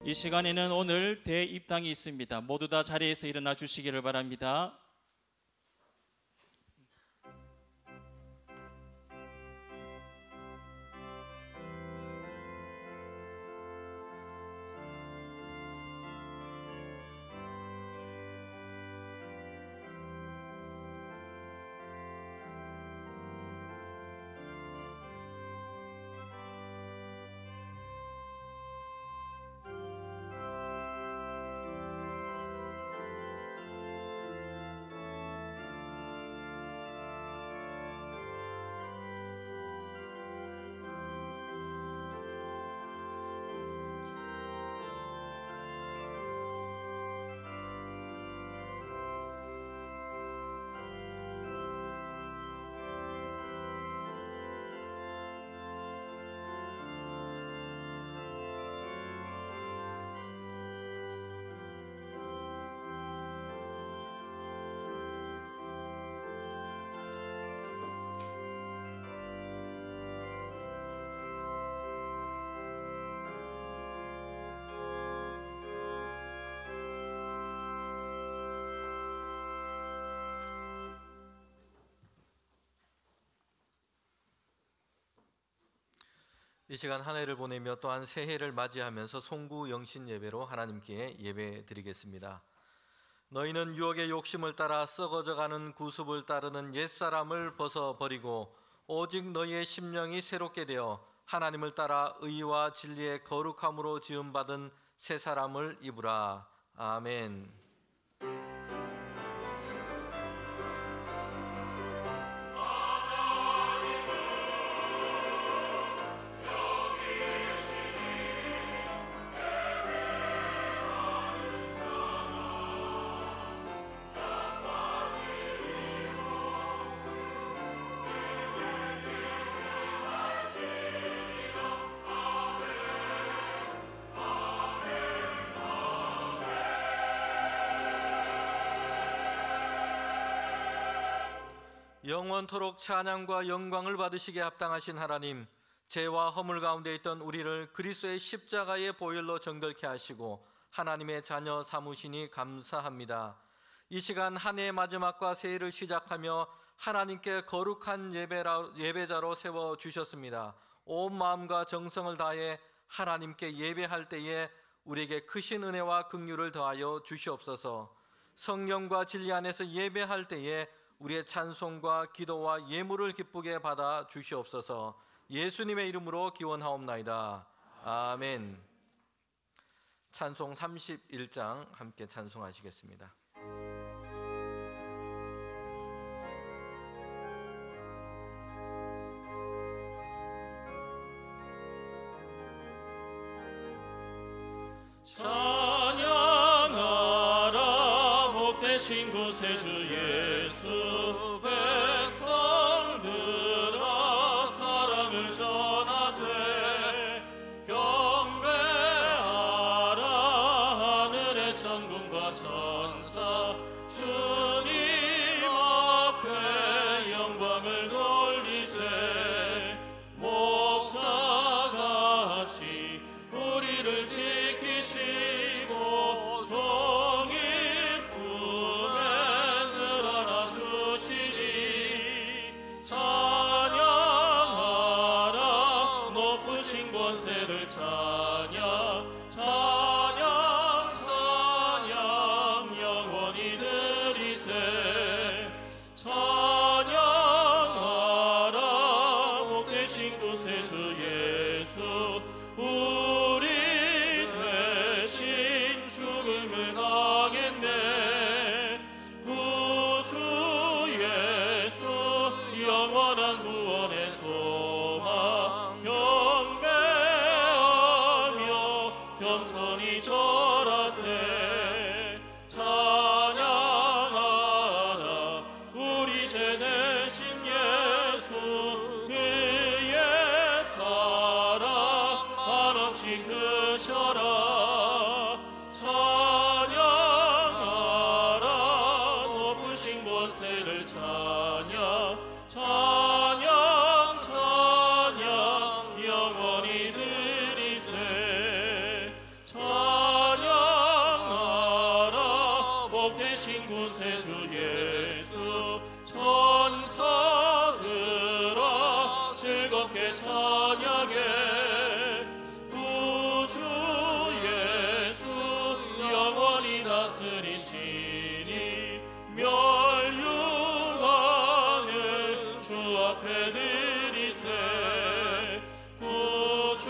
이 시간에는 오늘 대입당이 있습니다. 모두 다 자리에서 일어나 주시기를 바랍니다. 이 시간 한 해를 보내며 또한 새해를 맞이하면서 송구 영신 예배로 하나님께 예배 드리겠습니다. 너희는 유혹의 욕심을 따라 썩어져가는 구습을 따르는 옛사람을 벗어버리고 오직 너희의 심령이 새롭게 되어 하나님을 따라 의와 진리의 거룩함으로 지음받은 새 사람을 입으라. 아멘. 영원토록 찬양과 영광을 받으시기에 합당하신 하나님, 죄와 허물 가운데 있던 우리를 그리스도의 십자가의 보혈로 정결케 하시고 하나님의 자녀 삼으시니 감사합니다. 이 시간 한 해의 마지막과 새해를 시작하며 하나님께 거룩한 예배자로 세워주셨습니다. 온 마음과 정성을 다해 하나님께 예배할 때에 우리에게 크신 은혜와 긍휼을 더하여 주시옵소서. 성령과 진리 안에서 예배할 때에 우리의 찬송과 기도와 예물을 기쁘게 받아 주시옵소서. 예수님의 이름으로 기원하옵나이다. 아멘. 찬송 31장 함께 찬송하시겠습니다. 찬양하라 복되신 곳에 주 예수, 백성들아 사랑을 전하세. 경배하라 하늘의 천군과 천사, 주님 앞에 영광을 돌리세. 목자같이 우리를 지키시고 종일 품에 늘 안아주시니. 찬양하라 높으신 권세를 찬양, 찬양, 찬양 영원히 드리세. 찬양하라 복되신 곳에 주 예수, 우리 대신 죽음을 당했네. 구주 예수 영원한 구원의 소망, 경배하며 겸손히 절하세. 찬양하라 우리 제 대신 예수, 그의 사랑 한없이 크셔라. 찬양하라 높으신 권세를 찬양, 찬양, 찬양 영원히 드리세. 찬양 계신 구세주 예수 천사들아 즐겁게 찬양해 구주 예수 영원히 다스리시니 멸류관을 주 앞에 드리세 구주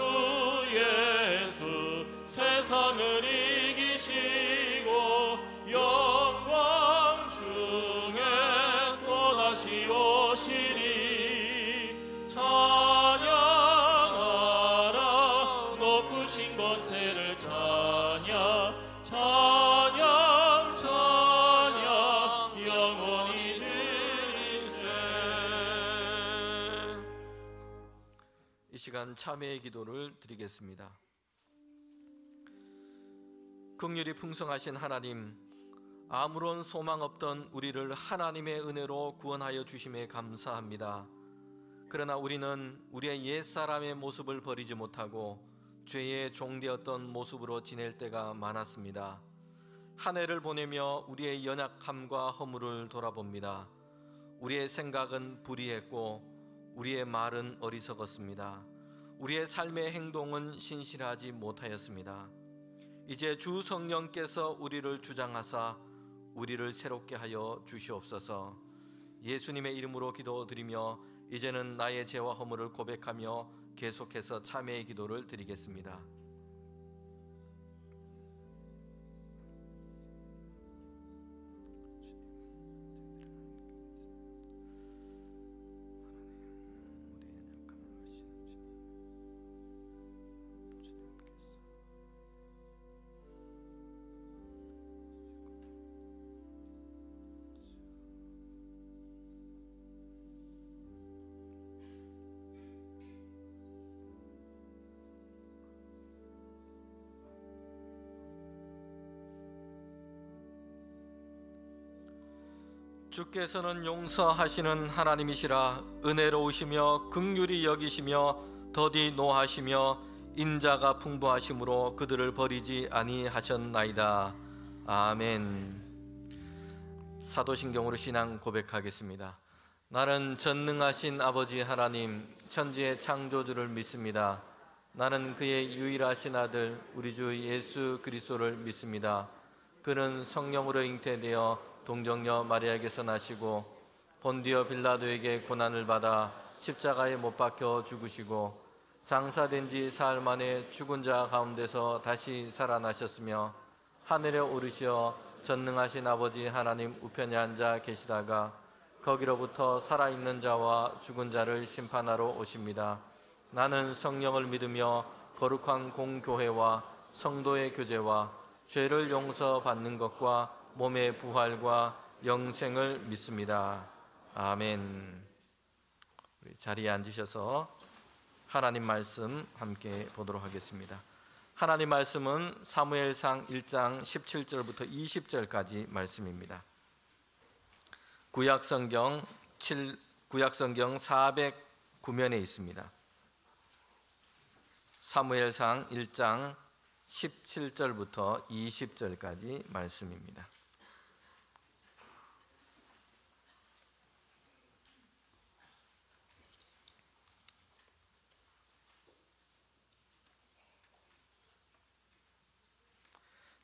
예수 세상을 이기시고 영광 중에 또다시 오시리 찬양하라 높으신 권세를 찬양 찬양 찬양 영원히 드리세. 이 시간 참회의 기도를 드리겠습니다. 긍휼이 풍성하신 하나님, 아무런 소망 없던 우리를 하나님의 은혜로 구원하여 주심에 감사합니다. 그러나 우리는 우리의 옛사람의 모습을 버리지 못하고 죄의 종되었던 모습으로 지낼 때가 많았습니다. 한 해를 보내며 우리의 연약함과 허물을 돌아봅니다. 우리의 생각은 불의했고 우리의 말은 어리석었습니다. 우리의 삶의 행동은 신실하지 못하였습니다. 이제 주 성령께서 우리를 주장하사 우리를 새롭게 하여 주시옵소서. 예수님의 이름으로 기도드리며 이제는 나의 죄와 허물을 고백하며 계속해서 참회의 기도를 드리겠습니다. 주께서는 용서하시는 하나님이시라. 은혜로우시며 긍휼히 여기시며 더디 노하시며 인자가 풍부하심으로 그들을 버리지 아니하셨나이다. 아멘. 사도신경으로 신앙 고백하겠습니다. 나는 전능하신 아버지 하나님 천지의 창조주를 믿습니다. 나는 그의 유일하신 아들 우리 주 예수 그리스도를 믿습니다. 그는 성령으로 잉태되어 동정녀 마리아에게서 나시고 본디오 빌라도에게 고난을 받아 십자가에 못 박혀 죽으시고 장사된 지 사흘 만에 죽은 자 가운데서 다시 살아나셨으며 하늘에 오르시어 전능하신 아버지 하나님 우편에 앉아 계시다가 거기로부터 살아있는 자와 죽은 자를 심판하러 오십니다. 나는 성령을 믿으며 거룩한 공교회와 성도의 교제와 죄를 용서받는 것과 몸의 부활과 영생을 믿습니다. 아멘. 우리 자리에 앉으셔서 하나님 말씀 함께 보도록 하겠습니다. 하나님 말씀은 사무엘상 1장 17절부터 20절까지 말씀입니다. 구약성경 409면에 있습니다. 사무엘상 1장 17절부터 20절까지 말씀입니다.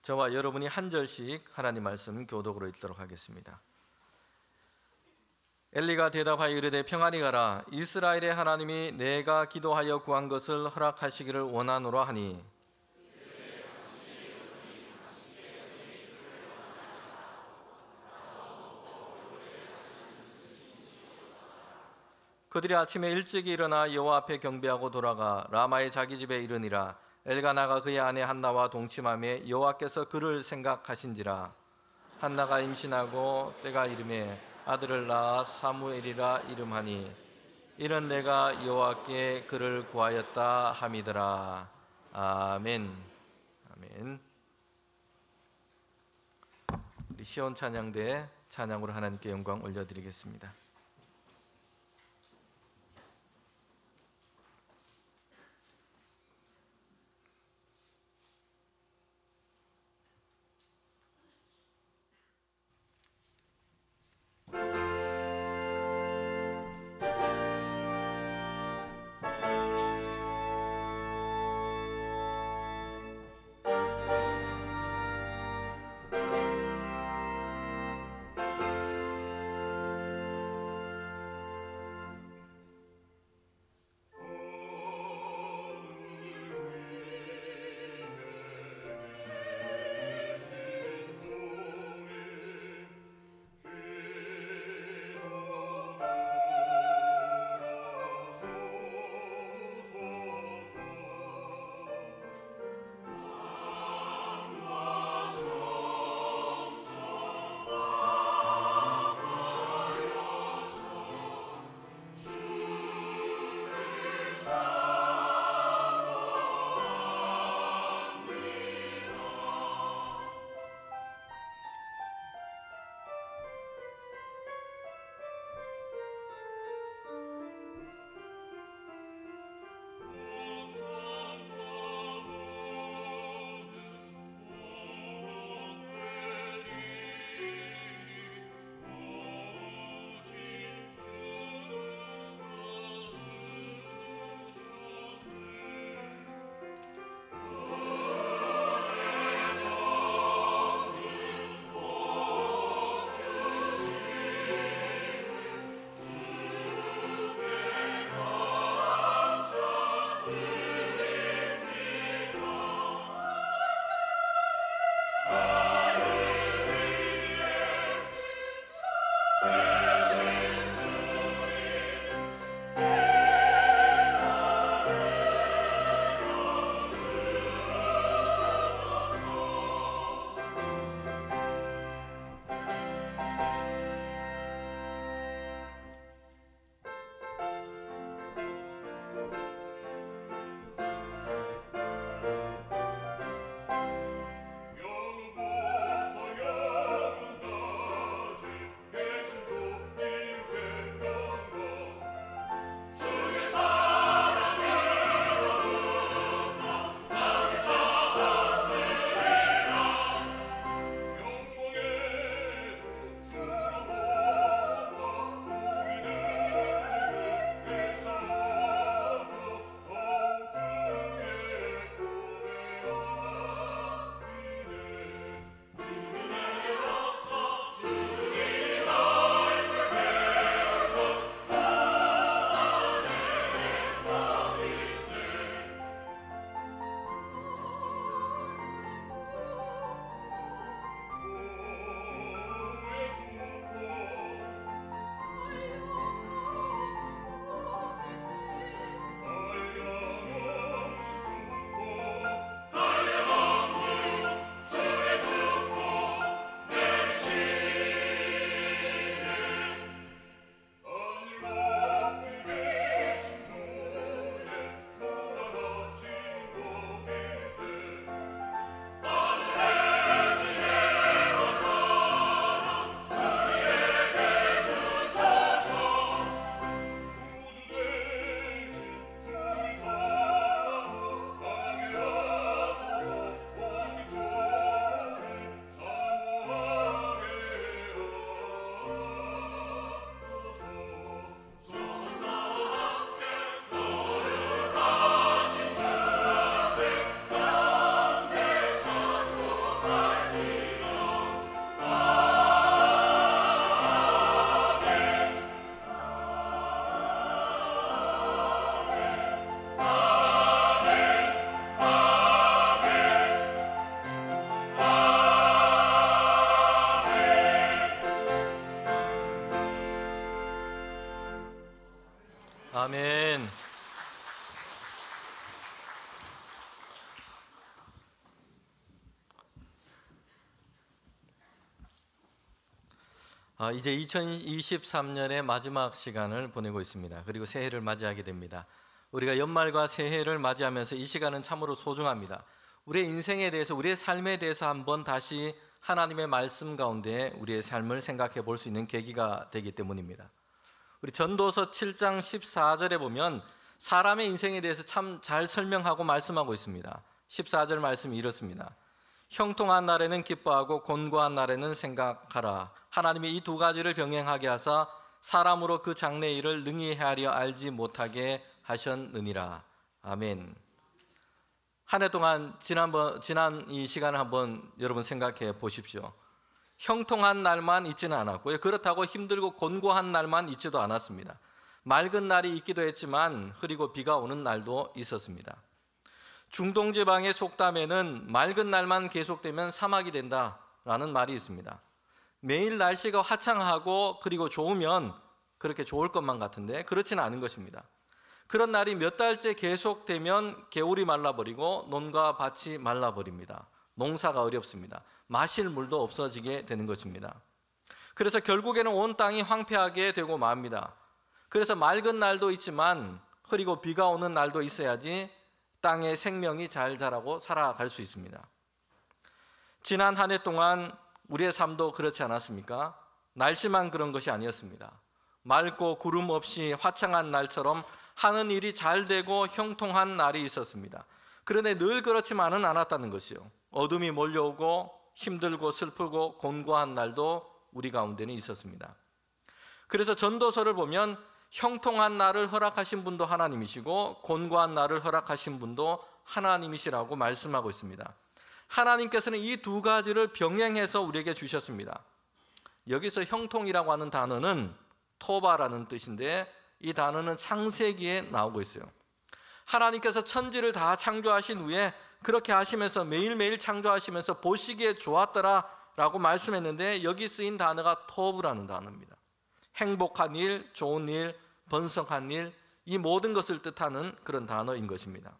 저와 여러분이 한 절씩 하나님 말씀 교독으로 읽도록 하겠습니다. 엘리가 대답하여 이르되 평안히 가라. 이스라엘의 하나님이 내가 기도하여 구한 것을 허락하시기를 원하노라 하니 그들이 아침에 일찍 일어나 여호와 앞에 경배하고 돌아가 라마의 자기 집에 이르니라. 엘가나가 그의 아내 한나와 동침하며 여호와께서 그를 생각하신지라. 한나가 임신하고 때가 이르매 아들을 낳아 사무엘이라 이름하니 이는 내가 여호와께 그를 구하였다 함이더라. 아멘. 아멘. 우리 시온 찬양대 찬양으로 하나님께 영광 올려드리겠습니다. 아멘. 이제 2023년의 마지막 시간을 보내고 있습니다. 그리고 새해를 맞이하게 됩니다. 우리가 연말과 새해를 맞이하면서 이 시간은 참으로 소중합니다. 우리의 인생에 대해서, 우리의 삶에 대해서 한번 다시 하나님의 말씀 가운데 우리의 삶을 생각해 볼 수 있는 계기가 되기 때문입니다. 우리 전도서 7장 14절에 보면 사람의 인생에 대해서 참 잘 설명하고 말씀하고 있습니다. 14절 말씀이 이렇습니다. 형통한 날에는 기뻐하고 곤고한 날에는 생각하라. 하나님이 이 두 가지를 병행하게 하사 사람으로 그 장래 일을 능히 헤아려 알지 못하게 하셨느니라. 아멘. 한 해 동안 지난 이 시간을 한번 여러분 생각해 보십시오. 형통한 날만 있지는 않았고요. 그렇다고 힘들고 곤고한 날만 있지도 않았습니다. 맑은 날이 있기도 했지만 흐리고 비가 오는 날도 있었습니다. 중동 지방의 속담에는 맑은 날만 계속되면 사막이 된다라는 말이 있습니다. 매일 날씨가 화창하고 그리고 좋으면 그렇게 좋을 것만 같은데 그렇지는 않은 것입니다. 그런 날이 몇 달째 계속되면 개울이 말라버리고 논과 밭이 말라버립니다. 농사가 어렵습니다. 마실 물도 없어지게 되는 것입니다. 그래서 결국에는 온 땅이 황폐하게 되고 맙니다. 그래서 맑은 날도 있지만 흐리고 비가 오는 날도 있어야지 땅의 생명이 잘 자라고 살아갈 수 있습니다. 지난 한 해 동안 우리의 삶도 그렇지 않았습니까? 날씨만 그런 것이 아니었습니다. 맑고 구름 없이 화창한 날처럼 하는 일이 잘 되고 형통한 날이 있었습니다. 그런데 늘 그렇지만은 않았다는 것이요. 어둠이 몰려오고 힘들고 슬프고 곤고한 날도 우리 가운데는 있었습니다. 그래서 전도서를 보면 형통한 날을 허락하신 분도 하나님이시고 곤고한 날을 허락하신 분도 하나님이시라고 말씀하고 있습니다. 하나님께서는 이 두 가지를 병행해서 우리에게 주셨습니다. 여기서 형통이라고 하는 단어는 토바라는 뜻인데 이 단어는 창세기에 나오고 있어요. 하나님께서 천지를 다 창조하신 후에 그렇게 하시면서 매일매일 창조하시면서 보시기에 좋았더라라고 말씀했는데 여기 쓰인 단어가 토브라는 단어입니다. 행복한 일, 좋은 일, 번성한 일, 이 모든 것을 뜻하는 그런 단어인 것입니다.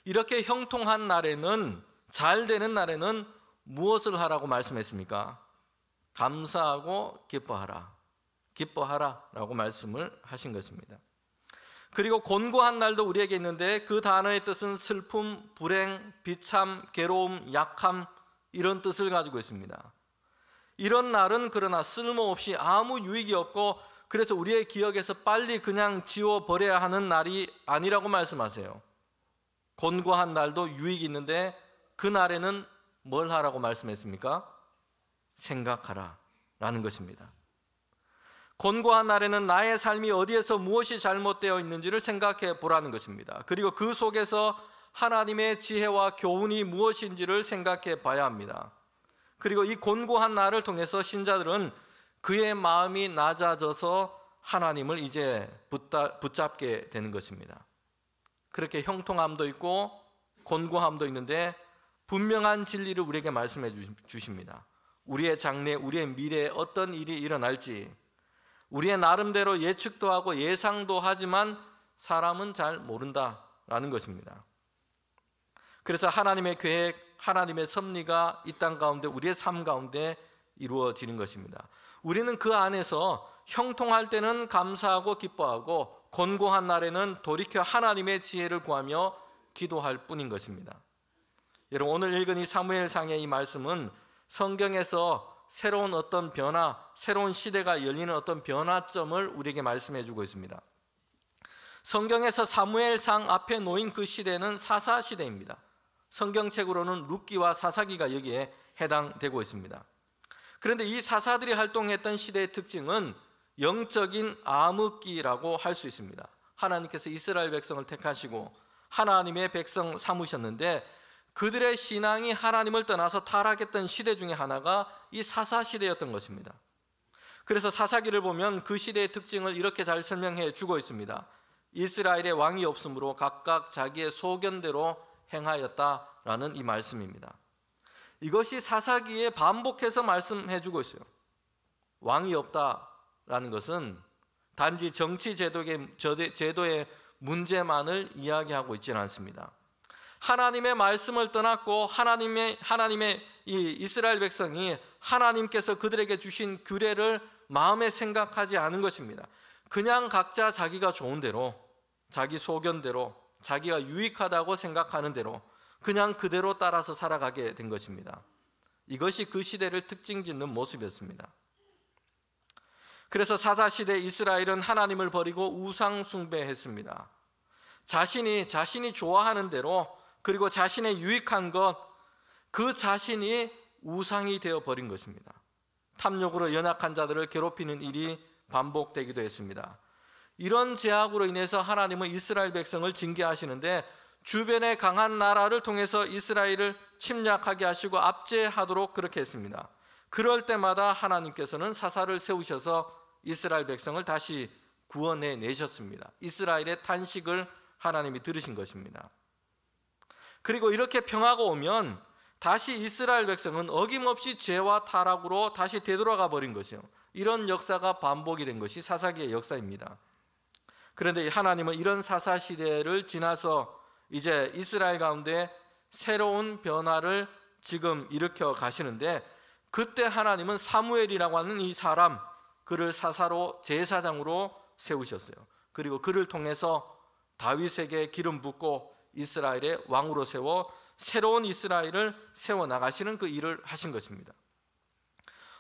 이렇게 형통한 날에는, 잘 되는 날에는 무엇을 하라고 말씀했습니까? 감사하고 기뻐하라. 기뻐하라라고 말씀을 하신 것입니다. 그리고 곤고한 날도 우리에게 있는데 그 단어의 뜻은 슬픔, 불행, 비참, 괴로움, 약함 이런 뜻을 가지고 있습니다. 이런 날은 그러나 쓸모없이 아무 유익이 없고 그래서 우리의 기억에서 빨리 그냥 지워버려야 하는 날이 아니라고 말씀하세요. 곤고한 날도 유익이 있는데 그 날에는 뭘 하라고 말씀했습니까? 생각하라 라는 것입니다. 곤고한 날에는 나의 삶이 어디에서 무엇이 잘못되어 있는지를 생각해 보라는 것입니다. 그리고 그 속에서 하나님의 지혜와 교훈이 무엇인지를 생각해 봐야 합니다. 그리고 이 곤고한 날을 통해서 신자들은 그의 마음이 낮아져서 하나님을 이제 붙잡게 되는 것입니다. 그렇게 형통함도 있고 곤고함도 있는데 분명한 진리를 우리에게 말씀해 주십니다. 우리의 장래, 우리의 미래에 어떤 일이 일어날지 우리의 나름대로 예측도 하고 예상도 하지만 사람은 잘 모른다라는 것입니다. 그래서 하나님의 계획, 하나님의 섭리가 이 땅 가운데 우리의 삶 가운데 이루어지는 것입니다. 우리는 그 안에서 형통할 때는 감사하고 기뻐하고 곤고한 날에는 돌이켜 하나님의 지혜를 구하며 기도할 뿐인 것입니다. 여러분 오늘 읽은 이 사무엘상의 이 말씀은 성경에서 새로운 어떤 변화, 새로운 시대가 열리는 어떤 변화점을 우리에게 말씀해 주고 있습니다. 성경에서 사무엘상 앞에 놓인 그 시대는 사사시대입니다. 성경책으로는 룻기와 사사기가 여기에 해당되고 있습니다. 그런데 이 사사들이 활동했던 시대의 특징은 영적인 암흑기라고 할 수 있습니다. 하나님께서 이스라엘 백성을 택하시고 하나님의 백성 삼으셨는데 그들의 신앙이 하나님을 떠나서 타락했던 시대 중에 하나가 이 사사시대였던 것입니다. 그래서 사사기를 보면 그 시대의 특징을 이렇게 잘 설명해 주고 있습니다. 이스라엘의 왕이 없으므로 각각 자기의 소견대로 행하였다라는 이 말씀입니다. 이것이 사사기에 반복해서 말씀해 주고 있어요. 왕이 없다라는 것은 단지 정치 제도의 문제만을 이야기하고 있지는 않습니다. 하나님의 말씀을 떠났고 하나님의 이 이스라엘 백성이 하나님께서 그들에게 주신 규례를 마음에 생각하지 않은 것입니다. 그냥 각자 자기가 좋은 대로, 자기 소견대로, 자기가 유익하다고 생각하는 대로 그냥 그대로 따라서 살아가게 된 것입니다. 이것이 그 시대를 특징짓는 모습이었습니다. 그래서 사사시대 이스라엘은 하나님을 버리고 우상 숭배했습니다. 자신이 좋아하는 대로, 그리고 자신의 유익한 것, 그 자신이 우상이 되어버린 것입니다. 탐욕으로 연약한 자들을 괴롭히는 일이 반복되기도 했습니다. 이런 죄악으로 인해서 하나님은 이스라엘 백성을 징계하시는데 주변의 강한 나라를 통해서 이스라엘을 침략하게 하시고 압제하도록 그렇게 했습니다. 그럴 때마다 하나님께서는 사사를 세우셔서 이스라엘 백성을 다시 구원해 내셨습니다. 이스라엘의 탄식을 하나님이 들으신 것입니다. 그리고 이렇게 평화가 오면 다시 이스라엘 백성은 어김없이 죄와 타락으로 다시 되돌아가 버린 것이요. 이런 역사가 반복이 된 것이 사사기의 역사입니다. 그런데 하나님은 이런 사사 시대를 지나서 이제 이스라엘 가운데 새로운 변화를 지금 일으켜 가시는데, 그때 하나님은 사무엘이라고 하는 이 사람, 그를 사사로 제사장으로 세우셨어요. 그리고 그를 통해서 다윗에게 기름 붓고 이스라엘의 왕으로 세워 새로운 이스라엘을 세워나가시는 그 일을 하신 것입니다.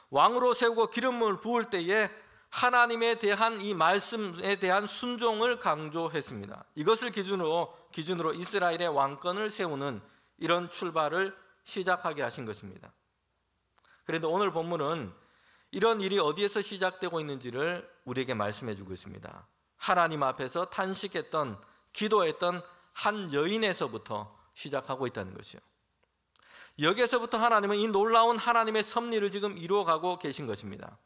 왕으로 세우고 기름을 부을 때에 하나님에 대한 이 말씀에 대한 순종을 강조했습니다. 이것을 기준으로 이스라엘의 왕권을 세우는 이런 출발을 시작하게 하신 것입니다. 그런데 오늘 본문은 이런 일이 어디에서 시작되고 있는지를 우리에게 말씀해 주고 있습니다. 하나님 앞에서 탄식했던, 기도했던 한 여인에서부터 시작하고 있다는 것이요. 여기에서부터 하나님은 이 놀라운 하나님의 섭리를 지금 이루어가고 계신 것입니다.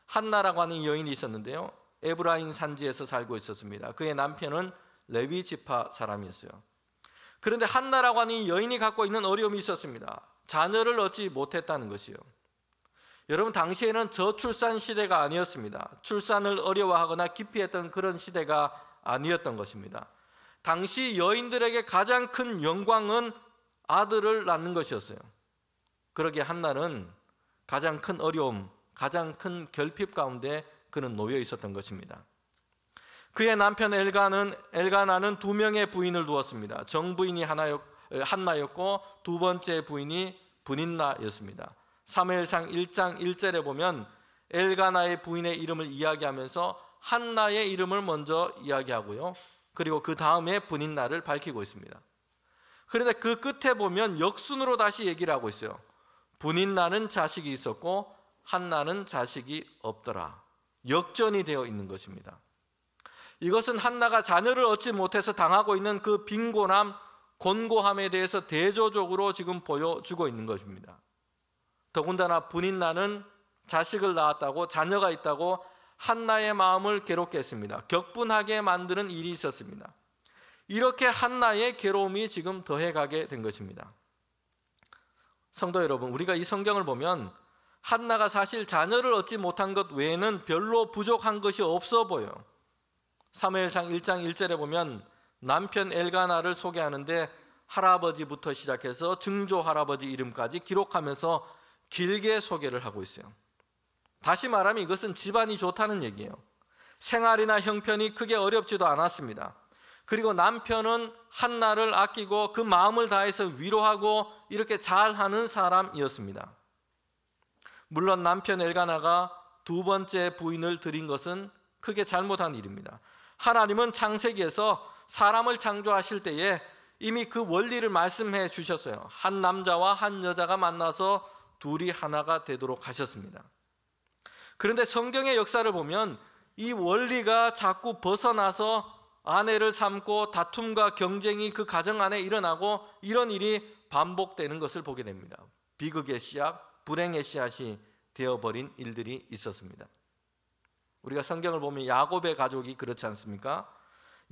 한나라고 하는 여인이 있었는데요, 에브라임 산지에서 살고 있었습니다. 그의 남편은 레위 지파 사람이었어요. 그런데 한나라고 하는 이 여인이 갖고 있는 어려움이 있었습니다. 자녀를 얻지 못했다는 것이요. 여러분, 당시에는 저출산 시대가 아니었습니다. 출산을 어려워하거나 기피했던 그런 시대가 아니었던 것입니다. 당시 여인들에게 가장 큰 영광은 아들을 낳는 것이었어요. 그러기에 한나는 가장 큰 어려움, 가장 큰 결핍 가운데 그는 놓여 있었던 것입니다. 그의 남편 엘가나는 2명의 부인을 두었습니다. 정부인이 한나였고 두 번째 부인이 브닌나였습니다. 사무엘상 1장 1절에 보면 엘가나의 부인의 이름을 이야기하면서 한나의 이름을 먼저 이야기하고요, 그리고 그 다음에 브닌나를 밝히고 있습니다. 그런데 그 끝에 보면 역순으로 다시 얘기를 하고 있어요. 브닌나는 자식이 있었고 한나는 자식이 없더라. 역전이 되어 있는 것입니다. 이것은 한나가 자녀를 얻지 못해서 당하고 있는 그 빈곤함, 곤고함에 대해서 대조적으로 지금 보여주고 있는 것입니다. 더군다나 브닌나는 자식을 낳았다고, 자녀가 있다고 한나의 마음을 괴롭게 했습니다. 격분하게 만드는 일이 있었습니다. 이렇게 한나의 괴로움이 지금 더해가게 된 것입니다. 성도 여러분, 우리가 이 성경을 보면 한나가 사실 자녀를 얻지 못한 것 외에는 별로 부족한 것이 없어 보여요. 사무엘상 1장 1절에 보면 남편 엘가나를 소개하는데 할아버지부터 시작해서 증조 할아버지 이름까지 기록하면서 길게 소개를 하고 있어요. 다시 말하면 이것은 집안이 좋다는 얘기예요. 생활이나 형편이 크게 어렵지도 않았습니다. 그리고 남편은 한나를 아끼고 그 마음을 다해서 위로하고 이렇게 잘하는 사람이었습니다. 물론 남편 엘가나가 두 번째 부인을 들인 것은 크게 잘못한 일입니다. 하나님은 창세기에서 사람을 창조하실 때에 이미 그 원리를 말씀해 주셨어요. 한 남자와 한 여자가 만나서 둘이 하나가 되도록 하셨습니다. 그런데 성경의 역사를 보면 이 원리가 자꾸 벗어나서 아내를 삼고 다툼과 경쟁이 그 가정 안에 일어나고 이런 일이 반복되는 것을 보게 됩니다. 비극의 씨앗, 불행의 씨앗이 되어버린 일들이 있었습니다. 우리가 성경을 보면 야곱의 가족이 그렇지 않습니까?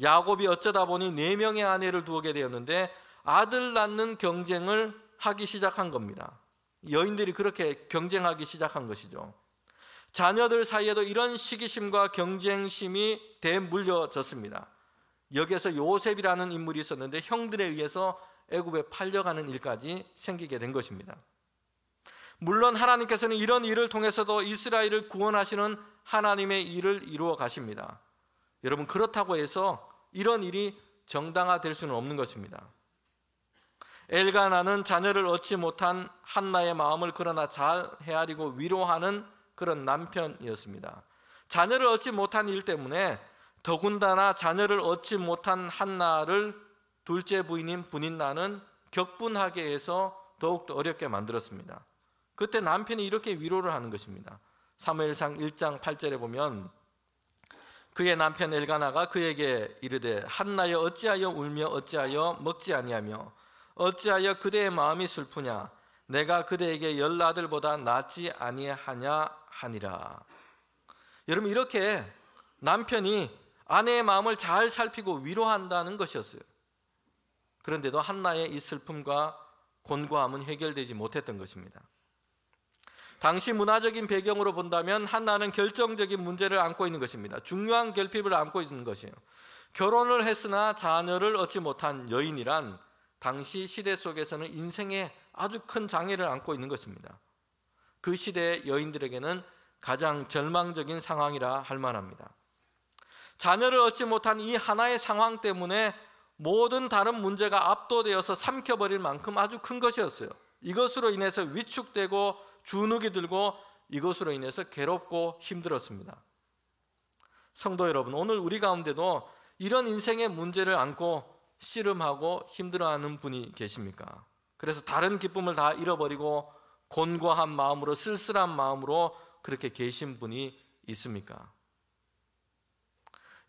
야곱이 어쩌다 보니 4명의 아내를 두게 되었는데 아들 낳는 경쟁을 하기 시작한 겁니다. 여인들이 그렇게 경쟁하기 시작한 것이죠. 자녀들 사이에도 이런 시기심과 경쟁심이 대물려졌습니다. 여기에서 요셉이라는 인물이 있었는데 형들에 의해서 애굽에 팔려가는 일까지 생기게 된 것입니다. 물론 하나님께서는 이런 일을 통해서도 이스라엘을 구원하시는 하나님의 일을 이루어 가십니다. 여러분, 그렇다고 해서 이런 일이 정당화될 수는 없는 것입니다. 엘가나는 자녀를 얻지 못한 한나의 마음을 그러나 잘 헤아리고 위로하는 그런 남편이었습니다. 자녀를 얻지 못한 일 때문에 더군다나 자녀를 얻지 못한 한나를 둘째 부인인 브닌나는 격분하게 해서 더욱더 어렵게 만들었습니다. 그때 남편이 이렇게 위로를 하는 것입니다. 사무엘상 1장 8절에 보면 그의 남편 엘가나가 그에게 이르되 한나여 어찌하여 울며 어찌하여 먹지 아니하며 어찌하여 그대의 마음이 슬프냐 내가 그대에게 10아들보다 낫지 아니하냐 하니라. 여러분, 이렇게 남편이 아내의 마음을 잘 살피고 위로한다는 것이었어요. 그런데도 한나의 이 슬픔과 곤고함은 해결되지 못했던 것입니다. 당시 문화적인 배경으로 본다면 한나는 결정적인 문제를 안고 있는 것입니다. 중요한 결핍을 안고 있는 것이에요. 결혼을 했으나 자녀를 얻지 못한 여인이란 당시 시대 속에서는 인생에 아주 큰 장애를 안고 있는 것입니다. 그 시대의 여인들에게는 가장 절망적인 상황이라 할 만합니다. 자녀를 얻지 못한 이 하나의 상황 때문에 모든 다른 문제가 압도되어서 삼켜버릴 만큼 아주 큰 것이었어요. 이것으로 인해서 위축되고 주눅이 들고 이것으로 인해서 괴롭고 힘들었습니다. 성도 여러분, 오늘 우리 가운데도 이런 인생의 문제를 안고 씨름하고 힘들어하는 분이 계십니까? 그래서 다른 기쁨을 다 잃어버리고 곤고한 마음으로, 쓸쓸한 마음으로 그렇게 계신 분이 있습니까?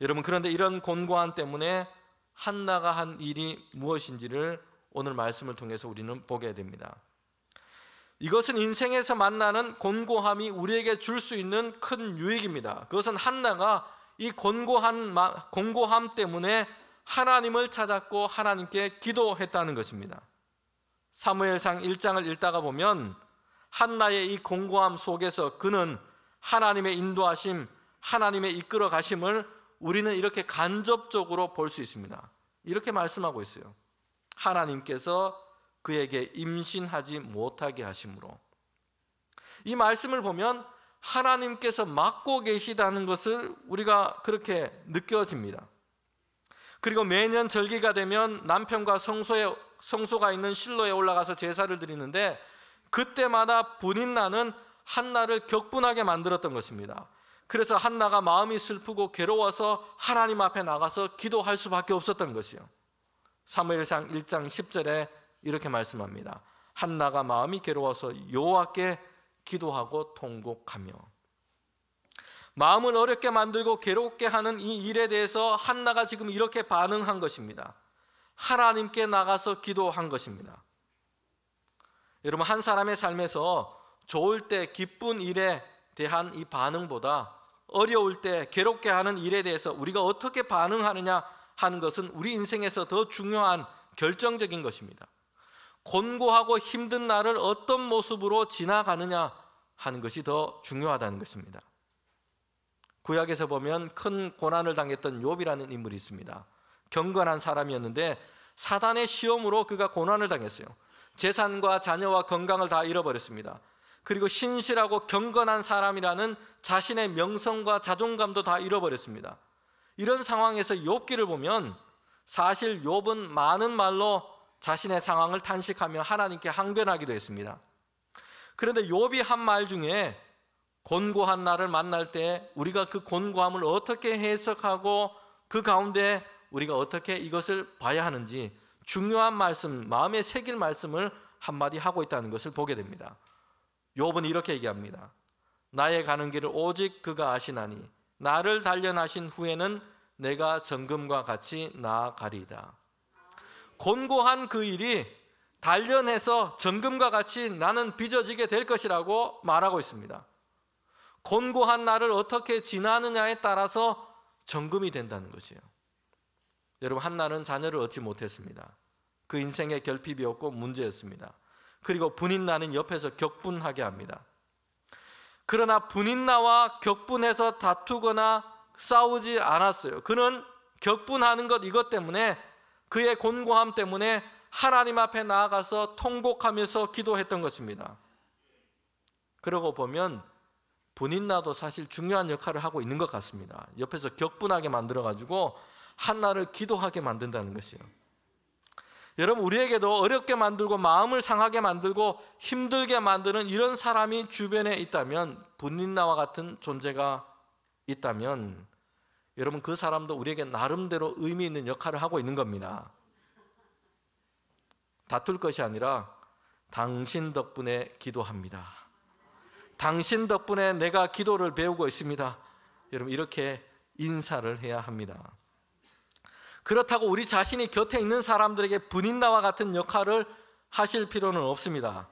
여러분, 그런데 이런 곤고함 때문에 한나가 한 일이 무엇인지를 오늘 말씀을 통해서 우리는 보게 됩니다. 이것은 인생에서 만나는 곤고함이 우리에게 줄 수 있는 큰 유익입니다. 그것은 한나가 이 곤고함 때문에 하나님을 찾았고 하나님께 기도했다는 것입니다. 사무엘상 1장을 읽다가 보면 한나의 이 곤고함 속에서 그는 하나님의 인도하심, 하나님의 이끌어 가심을 우리는 이렇게 간접적으로 볼 수 있습니다. 이렇게 말씀하고 있어요. 하나님께서 그에게 임신하지 못하게 하심으로. 이 말씀을 보면 하나님께서 맡고 계시다는 것을 우리가 그렇게 느껴집니다. 그리고 매년 절기가 되면 남편과 성소가 있는 실로에 올라가서 제사를 드리는데 그때마다 브닌나는 한나를 격분하게 만들었던 것입니다. 그래서 한나가 마음이 슬프고 괴로워서 하나님 앞에 나가서 기도할 수밖에 없었던 것이요. 사무엘상 1장 10절에 이렇게 말씀합니다. 한나가 마음이 괴로워서 여호와께 기도하고 통곡하며. 마음을 어렵게 만들고 괴롭게 하는 이 일에 대해서 한나가 지금 이렇게 반응한 것입니다. 하나님께 나가서 기도한 것입니다. 여러분, 한 사람의 삶에서 좋을 때 기쁜 일에 대한 이 반응보다 어려울 때 괴롭게 하는 일에 대해서 우리가 어떻게 반응하느냐 하는 것은 우리 인생에서 더 중요한 결정적인 것입니다. 곤고하고 힘든 날을 어떤 모습으로 지나가느냐 하는 것이 더 중요하다는 것입니다. 구약에서 보면 큰 고난을 당했던 욥이라는 인물이 있습니다. 경건한 사람이었는데 사단의 시험으로 그가 고난을 당했어요. 재산과 자녀와 건강을 다 잃어버렸습니다. 그리고 신실하고 경건한 사람이라는 자신의 명성과 자존감도 다 잃어버렸습니다. 이런 상황에서 욥기를 보면 사실 욥은 많은 말로 자신의 상황을 탄식하며 하나님께 항변하기도 했습니다. 그런데 욥이 한 말 중에 곤고한 날을 만날 때 우리가 그 곤고함을 어떻게 해석하고 그 가운데 우리가 어떻게 이것을 봐야 하는지 중요한 말씀, 마음에 새길 말씀을 한마디 하고 있다는 것을 보게 됩니다. 욥은 이렇게 얘기합니다. 나의 가는 길을 오직 그가 아시나니 나를 단련하신 후에는 내가 정금과 같이 나아가리이다. 곤고한 그 일이 단련해서 정금과 같이 나는 빚어지게 될 것이라고 말하고 있습니다. 곤고한 날을 어떻게 지나느냐에 따라서 정금이 된다는 것이에요. 여러분, 한나는 자녀를 얻지 못했습니다. 그 인생의 결핍이었고 문제였습니다. 그리고 브닌나는 옆에서 격분하게 합니다. 그러나 분인나와 격분해서 다투거나 싸우지 않았어요. 그는 격분하는 것 이것 때문에, 그의 곤고함 때문에 하나님 앞에 나아가서 통곡하면서 기도했던 것입니다. 그러고 보면 분인나도 사실 중요한 역할을 하고 있는 것 같습니다. 옆에서 격분하게 만들어가지고 한나를 기도하게 만든다는 것이요. 여러분, 우리에게도 어렵게 만들고 마음을 상하게 만들고 힘들게 만드는 이런 사람이 주변에 있다면, 분인나와 같은 존재가 있다면, 여러분, 그 사람도 우리에게 나름대로 의미 있는 역할을 하고 있는 겁니다. 다툴 것이 아니라 당신 덕분에 기도합니다. 당신 덕분에 내가 기도를 배우고 있습니다. 여러분, 이렇게 인사를 해야 합니다. 그렇다고 우리 자신이 곁에 있는 사람들에게 분인나와 같은 역할을 하실 필요는 없습니다.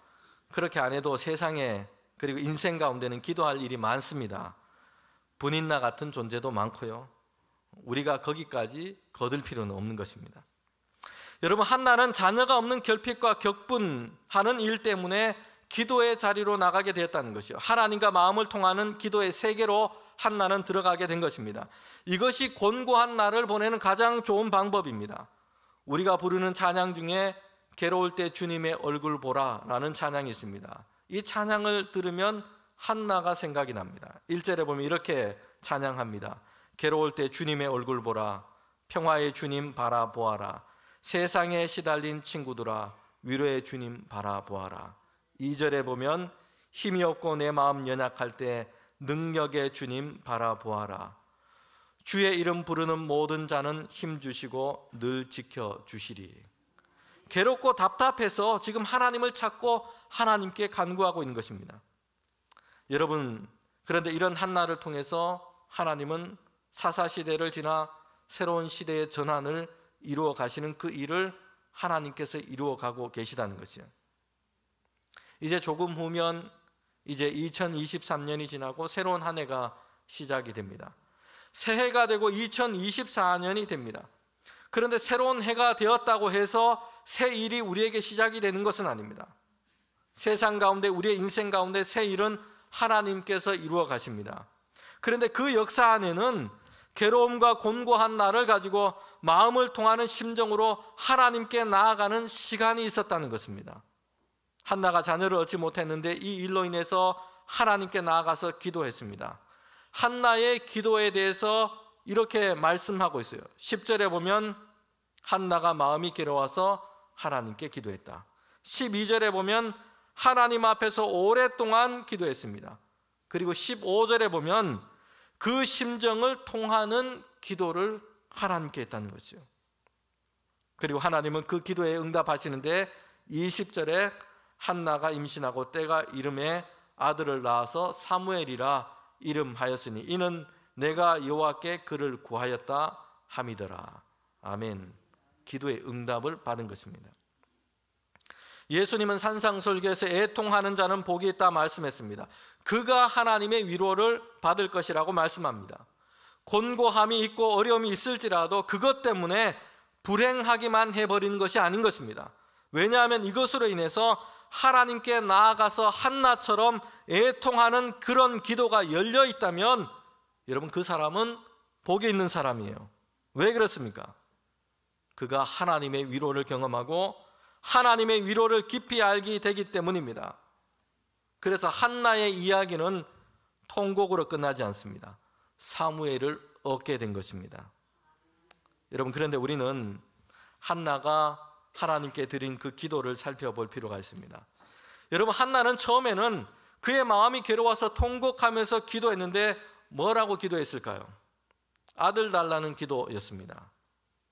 그렇게 안 해도 세상에, 그리고 인생 가운데는 기도할 일이 많습니다. 분인나 같은 존재도 많고요. 우리가 거기까지 거들 필요는 없는 것입니다. 여러분, 한나는 자녀가 없는 결핍과 격분하는 일 때문에 기도의 자리로 나가게 되었다는 것이요. 하나님과 마음을 통하는 기도의 세계로 한나는 들어가게 된 것입니다. 이것이 곤고한 날을 보내는 가장 좋은 방법입니다. 우리가 부르는 찬양 중에 괴로울 때 주님의 얼굴 보라 라는 찬양이 있습니다. 이 찬양을 들으면 한나가 생각이 납니다. 1절에 보면 이렇게 찬양합니다. 괴로울 때 주님의 얼굴 보라, 평화의 주님 바라보아라, 세상에 시달린 친구들아 위로의 주님 바라보아라. 2절에 보면 힘이 없고 내 마음 연약할 때 능력의 주님 바라보아라, 주의 이름 부르는 모든 자는 힘 주시고 늘 지켜주시리. 괴롭고 답답해서 지금 하나님을 찾고 하나님께 간구하고 있는 것입니다. 여러분, 그런데 이런 한나를 통해서 하나님은 사사시대를 지나 새로운 시대의 전환을 이루어 가시는 그 일을 하나님께서 이루어 가고 계시다는 것이요. 이제 조금 후면 이제 2023년이 지나고 새로운 한 해가 시작이 됩니다. 새해가 되고 2024년이 됩니다. 그런데 새로운 해가 되었다고 해서 새 일이 우리에게 시작이 되는 것은 아닙니다. 세상 가운데, 우리의 인생 가운데 새 일은 하나님께서 이루어 가십니다. 그런데 그 역사 안에는 괴로움과 곤고한 날을 가지고 마음을 통하는 심정으로 하나님께 나아가는 시간이 있었다는 것입니다. 한나가 자녀를 얻지 못했는데 이 일로 인해서 하나님께 나아가서 기도했습니다. 한나의 기도에 대해서 이렇게 말씀하고 있어요. 10절에 보면 한나가 마음이 괴로워서 하나님께 기도했다. 12절에 보면 하나님 앞에서 오랫동안 기도했습니다. 그리고 15절에 보면 그 심정을 통하는 기도를 하나님께 했다는 것이요. 그리고 하나님은 그 기도에 응답하시는데 20절에 한나가 임신하고 때가 이름에 아들을 낳아서 사무엘이라 이름하였으니 이는 내가 여호와께 그를 구하였다 함이더라. 아멘. 기도의 응답을 받은 것입니다. 예수님은 산상설교에서 애통하는 자는 복이 있다 말씀했습니다. 그가 하나님의 위로를 받을 것이라고 말씀합니다. 곤고함이 있고 어려움이 있을지라도 그것 때문에 불행하기만 해버리는 것이 아닌 것입니다. 왜냐하면 이것으로 인해서 하나님께 나아가서 한나처럼 애통하는 그런 기도가 열려 있다면 여러분, 그 사람은 복이 있는 사람이에요. 왜 그렇습니까? 그가 하나님의 위로를 경험하고 하나님의 위로를 깊이 알게 되기 때문입니다. 그래서 한나의 이야기는 통곡으로 끝나지 않습니다. 사무엘을 얻게 된 것입니다. 여러분, 그런데 우리는 한나가 하나님께 드린 그 기도를 살펴볼 필요가 있습니다. 여러분, 한나는 처음에는 그의 마음이 괴로워서 통곡하면서 기도했는데 뭐라고 기도했을까요? 아들 달라는 기도였습니다.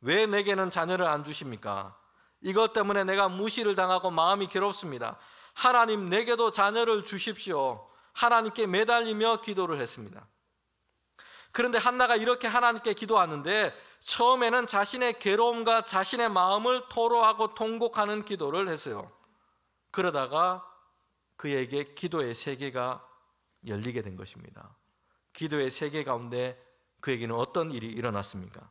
왜 내게는 자녀를 안 주십니까? 이것 때문에 내가 무시를 당하고 마음이 괴롭습니다. 하나님, 내게도 자녀를 주십시오. 하나님께 매달리며 기도를 했습니다. 그런데 한나가 이렇게 하나님께 기도하는데 처음에는 자신의 괴로움과 자신의 마음을 토로하고 통곡하는 기도를 했어요. 그러다가 그에게 기도의 세계가 열리게 된 것입니다. 기도의 세계 가운데 그에게는 어떤 일이 일어났습니까?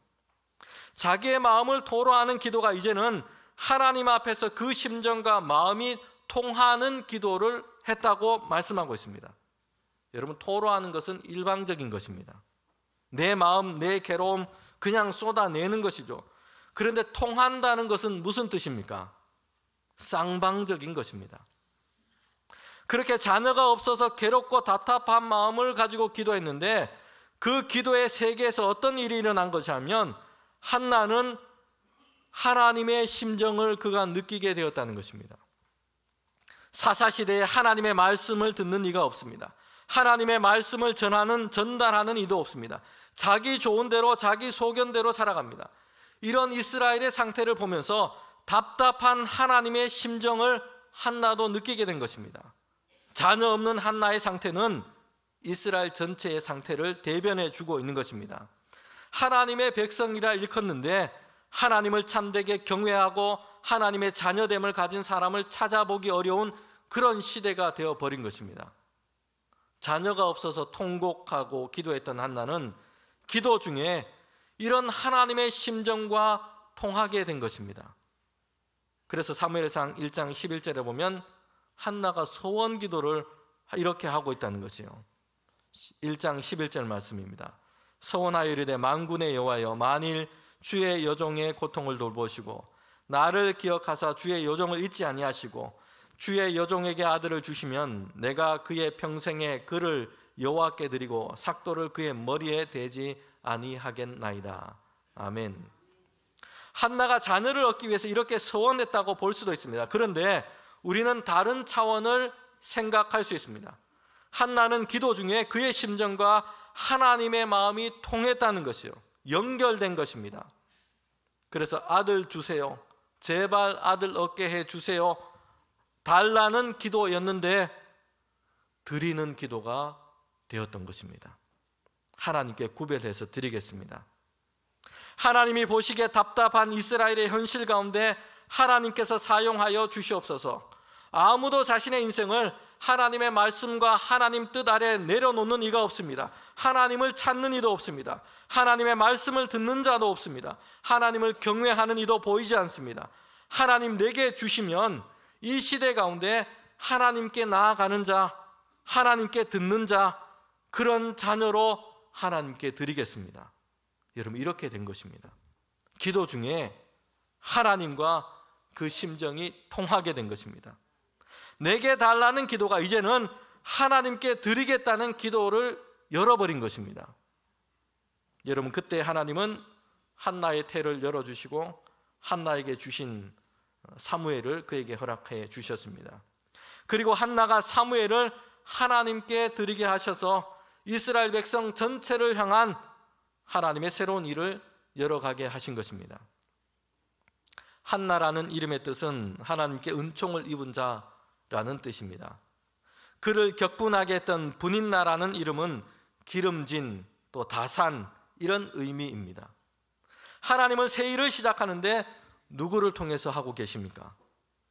자기의 마음을 토로하는 기도가 이제는 하나님 앞에서 그 심정과 마음이 통하는 기도를 했다고 말씀하고 있습니다. 여러분, 토로하는 것은 일방적인 것입니다. 내 마음, 내 괴로움 그냥 쏟아내는 것이죠. 그런데 통한다는 것은 무슨 뜻입니까? 쌍방적인 것입니다. 그렇게 자녀가 없어서 괴롭고 답답한 마음을 가지고 기도했는데 그 기도의 세계에서 어떤 일이 일어난 것이냐면 한나는 하나님의 심정을 그가 느끼게 되었다는 것입니다. 사사시대에 하나님의 말씀을 듣는 이가 없습니다. 하나님의 말씀을 전달하는 이도 없습니다. 자기 좋은 대로 자기 소견대로 살아갑니다. 이런 이스라엘의 상태를 보면서 답답한 하나님의 심정을 한나도 느끼게 된 것입니다. 자녀 없는 한나의 상태는 이스라엘 전체의 상태를 대변해 주고 있는 것입니다. 하나님의 백성이라 일컫는데 하나님을 참되게 경외하고 하나님의 자녀됨을 가진 사람을 찾아보기 어려운 그런 시대가 되어버린 것입니다. 자녀가 없어서 통곡하고 기도했던 한나는 기도 중에 이런 하나님의 심정과 통하게 된 것입니다. 그래서 사무엘상 1장 11절에 보면 한나가 소원 기도를 이렇게 하고 있다는 것이요. 1장 11절 말씀입니다. 서원하여 이르되 만군의 여호와여, 만일 주의 여종의 고통을 돌보시고 나를 기억하사 주의 여종을 잊지 아니하시고 주의 여종에게 아들을 주시면 내가 그의 평생에 그를 여호와께 드리고 삭도를 그의 머리에 대지 아니하겠나이다. 아멘. 한나가 자녀를 얻기 위해서 이렇게 서원했다고 볼 수도 있습니다. 그런데 우리는 다른 차원을 생각할 수 있습니다. 한나는 기도 중에 그의 심정과 하나님의 마음이 통했다는 것이요, 연결된 것입니다. 그래서 아들 주세요, 제발 아들 얻게 해주세요 달라는 기도였는데 드리는 기도가 되었던 것입니다. 하나님께 구별해서 드리겠습니다. 하나님이 보시기에 답답한 이스라엘의 현실 가운데 하나님께서 사용하여 주시옵소서. 아무도 자신의 인생을 하나님의 말씀과 하나님 뜻 아래 내려놓는 이가 없습니다. 하나님을 찾는 이도 없습니다. 하나님의 말씀을 듣는 자도 없습니다. 하나님을 경외하는 이도 보이지 않습니다. 하나님 내게 주시면 이 시대 가운데 하나님께 나아가는 자, 하나님께 듣는 자, 그런 자녀로 하나님께 드리겠습니다. 여러분, 이렇게 된 것입니다. 기도 중에 하나님과 그 심정이 통하게 된 것입니다. 내게 달라는 기도가 이제는 하나님께 드리겠다는 기도를 열어버린 것입니다. 여러분, 그때 하나님은 한나의 태를 열어주시고 한나에게 주신 사무엘을 그에게 허락해 주셨습니다. 그리고 한나가 사무엘을 하나님께 드리게 하셔서 이스라엘 백성 전체를 향한 하나님의 새로운 일을 열어가게 하신 것입니다. 한나라는 이름의 뜻은 하나님께 은총을 입은 자라는 뜻입니다. 그를 격분하게 했던 분인나라는 이름은 기름진, 또 다산, 이런 의미입니다. 하나님은 새 일을 시작하는데 누구를 통해서 하고 계십니까?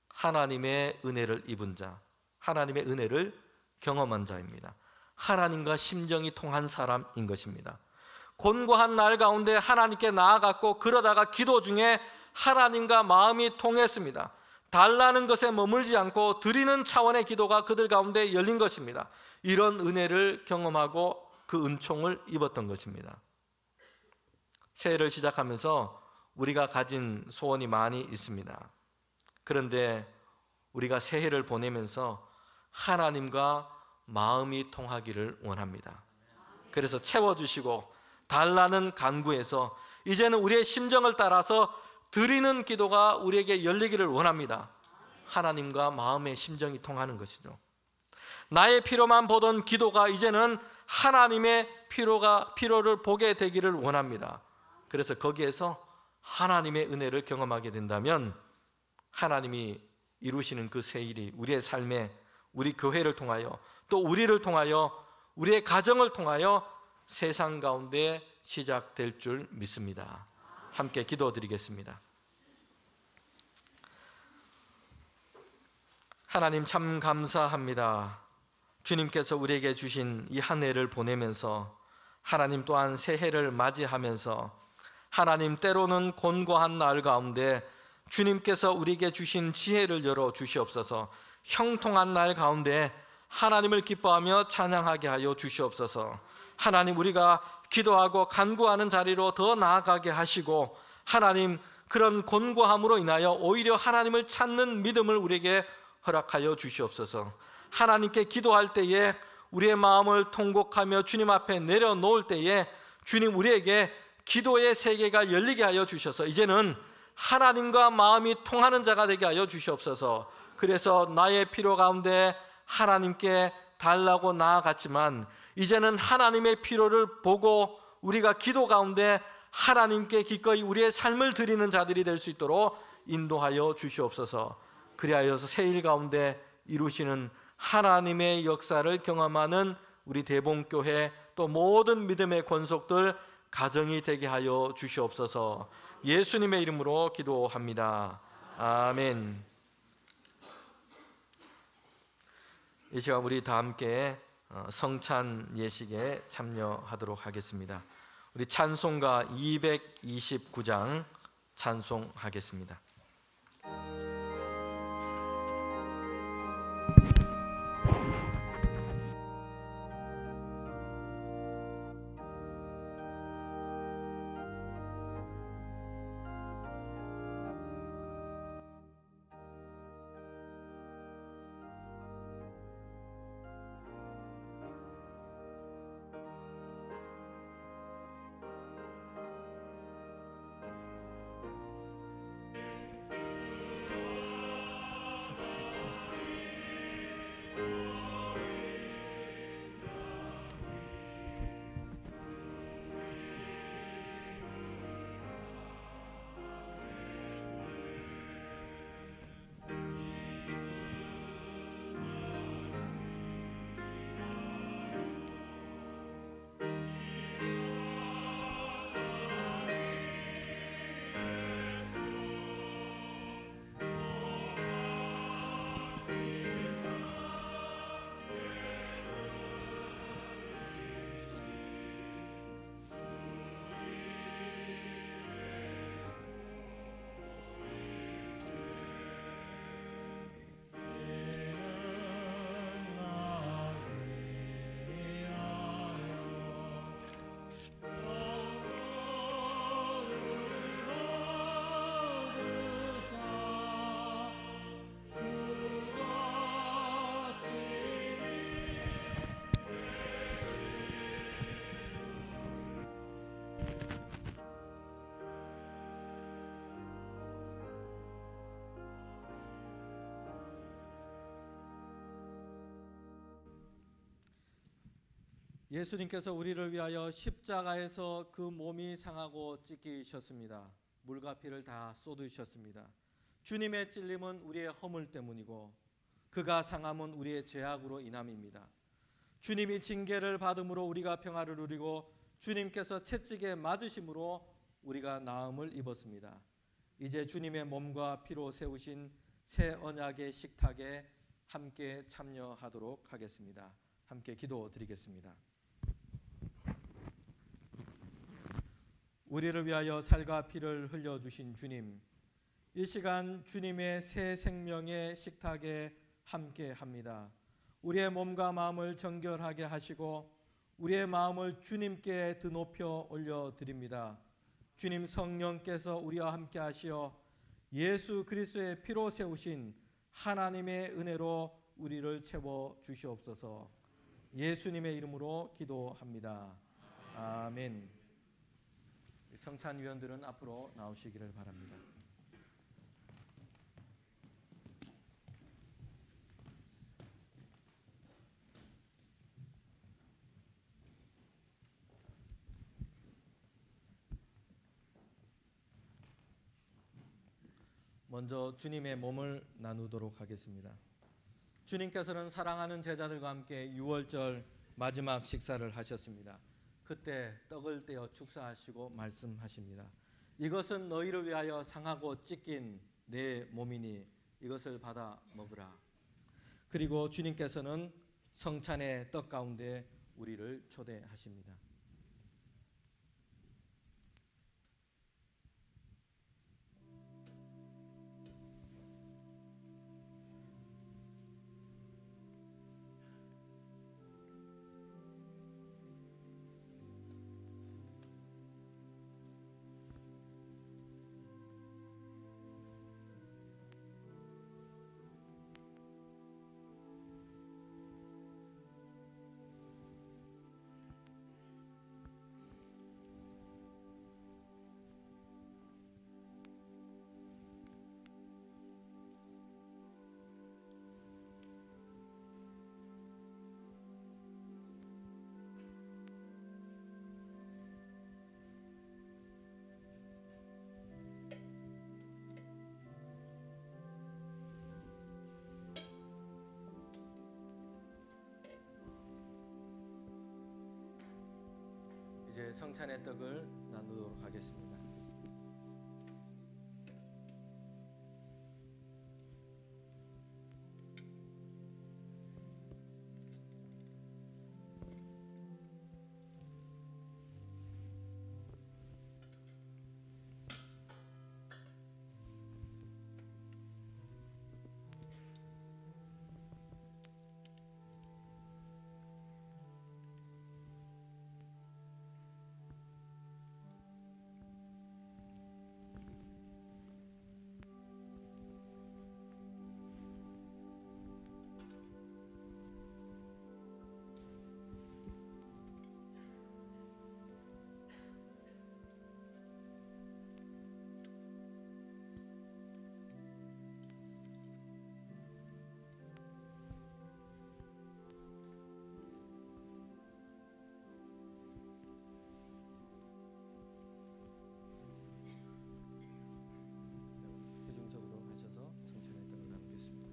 하나님의 은혜를 입은 자, 하나님의 은혜를 경험한 자입니다. 하나님과 심정이 통한 사람인 것입니다. 곤고한 날 가운데 하나님께 나아갔고 그러다가 기도 중에 하나님과 마음이 통했습니다. 달라는 것에 머물지 않고 드리는 차원의 기도가 그들 가운데 열린 것입니다. 이런 은혜를 경험하고 그 은총을 입었던 것입니다. 새해를 시작하면서 우리가 가진 소원이 많이 있습니다. 그런데 우리가 새해를 보내면서 하나님과 마음이 통하기를 원합니다. 그래서 채워주시고 달라는 간구에서 이제는 우리의 심정을 따라서 드리는 기도가 우리에게 열리기를 원합니다. 하나님과 마음의 심정이 통하는 것이죠. 나의 필요만 보던 기도가 이제는 하나님의 필요를 보게 되기를 원합니다. 그래서 거기에서 하나님의 은혜를 경험하게 된다면 하나님이 이루시는 그 새 일이 우리의 삶에, 우리 교회를 통하여, 또 우리를 통하여, 우리의 가정을 통하여 세상 가운데 시작될 줄 믿습니다. 함께 기도드리겠습니다. 하나님, 참 감사합니다. 주님께서 우리에게 주신 이 한 해를 보내면서 하나님 또한 새해를 맞이하면서 하나님, 때로는 곤고한 날 가운데 주님께서 우리에게 주신 지혜를 열어 주시옵소서. 형통한 날 가운데 하나님을 기뻐하며 찬양하게 하여 주시옵소서. 하나님, 우리가 기도하고 간구하는 자리로 더 나아가게 하시고, 하나님, 그런 곤고함으로 인하여 오히려 하나님을 찾는 믿음을 우리에게 허락하여 주시옵소서. 하나님께 기도할 때에 우리의 마음을 통곡하며 주님 앞에 내려놓을 때에 주님, 우리에게 기도의 세계가 열리게 하여 주셔서 이제는 하나님과 마음이 통하는 자가 되게 하여 주시옵소서. 그래서 나의 필요 가운데 하나님께 달라고 나아갔지만 이제는 하나님의 필요를 보고 우리가 기도 가운데 하나님께 기꺼이 우리의 삶을 드리는 자들이 될 수 있도록 인도하여 주시옵소서. 그리하여서 새일 가운데 이루시는 하나님의 역사를 경험하는 우리 대봉교회 또 모든 믿음의 권속들 가정이 되게 하여 주시옵소서. 예수님의 이름으로 기도합니다. 아멘. 이 시간 우리 다 함께 성찬 예식에 참여하도록 하겠습니다. 우리 찬송가 229장 찬송하겠습니다. 예수님께서 우리를 위하여 십자가에서 그 몸이 상하고 찢기셨습니다. 물과 피를 다 쏟으셨습니다. 주님의 찔림은 우리의 허물 때문이고 그가 상함은 우리의 죄악으로 인함입니다. 주님이 징계를 받음으로 우리가 평화를 누리고 주님께서 채찍에 맞으심으로 우리가 나음을 입었습니다. 이제 주님의 몸과 피로 세우신 새 언약의 식탁에 함께 참여하도록 하겠습니다. 함께 기도드리겠습니다. 우리를 위하여 살과 피를 흘려주신 주님, 이 시간 주님의 새 생명의 식탁에 함께합니다. 우리의 몸과 마음을 정결하게 하시고 우리의 마음을 주님께 드높여 올려드립니다. 주님, 성령께서 우리와 함께 하시어 예수 그리스도의 피로 세우신 하나님의 은혜로 우리를 채워 주시옵소서. 예수님의 이름으로 기도합니다. 아멘. 성찬위원들은 앞으로 나오시기를 바랍니다. 먼저 주님의 몸을 나누도록 하겠습니다. 주님께서는 사랑하는 제자들과 함께 유월절 마지막 식사를 하셨습니다. 그때 떡을 떼어 축사하시고 말씀하십니다. 이것은 너희를 위하여 상하고 찢긴 내 몸이니 이것을 받아 먹으라. 그리고 주님께서는 성찬의 떡 가운데 우리를 초대하십니다. 이제 성찬의 떡을 나누도록 하겠습니다. 대중적으로 하셔서 성찬의 떡을 나누겠습니다.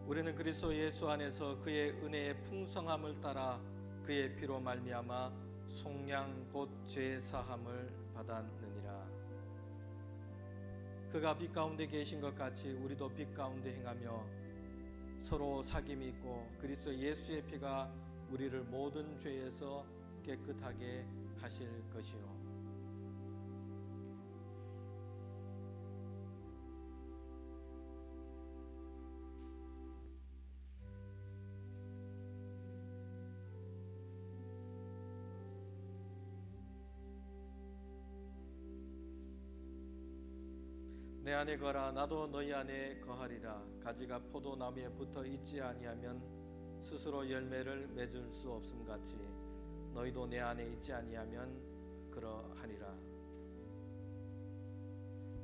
우리는 그리스도 예수 안에서 그의 은혜의 풍성함을 따라 그의 피로 말미암아 속량 곧 죄 사함을 받았느니라. 그가 빛 가운데 계신 것 같이 우리도 빛 가운데 행하며 서로 사귐이 있고 그리스도 예수의 피가 우리를 모든 죄에서 깨끗하게 하실 것이요. 내 안에 거라 나도 너희 안에 거하리라. 가지가 포도나무에 붙어 있지 아니하면 스스로 열매를 맺을 수 없음 같이 너희도 내 안에 있지 아니하면 그러하리라.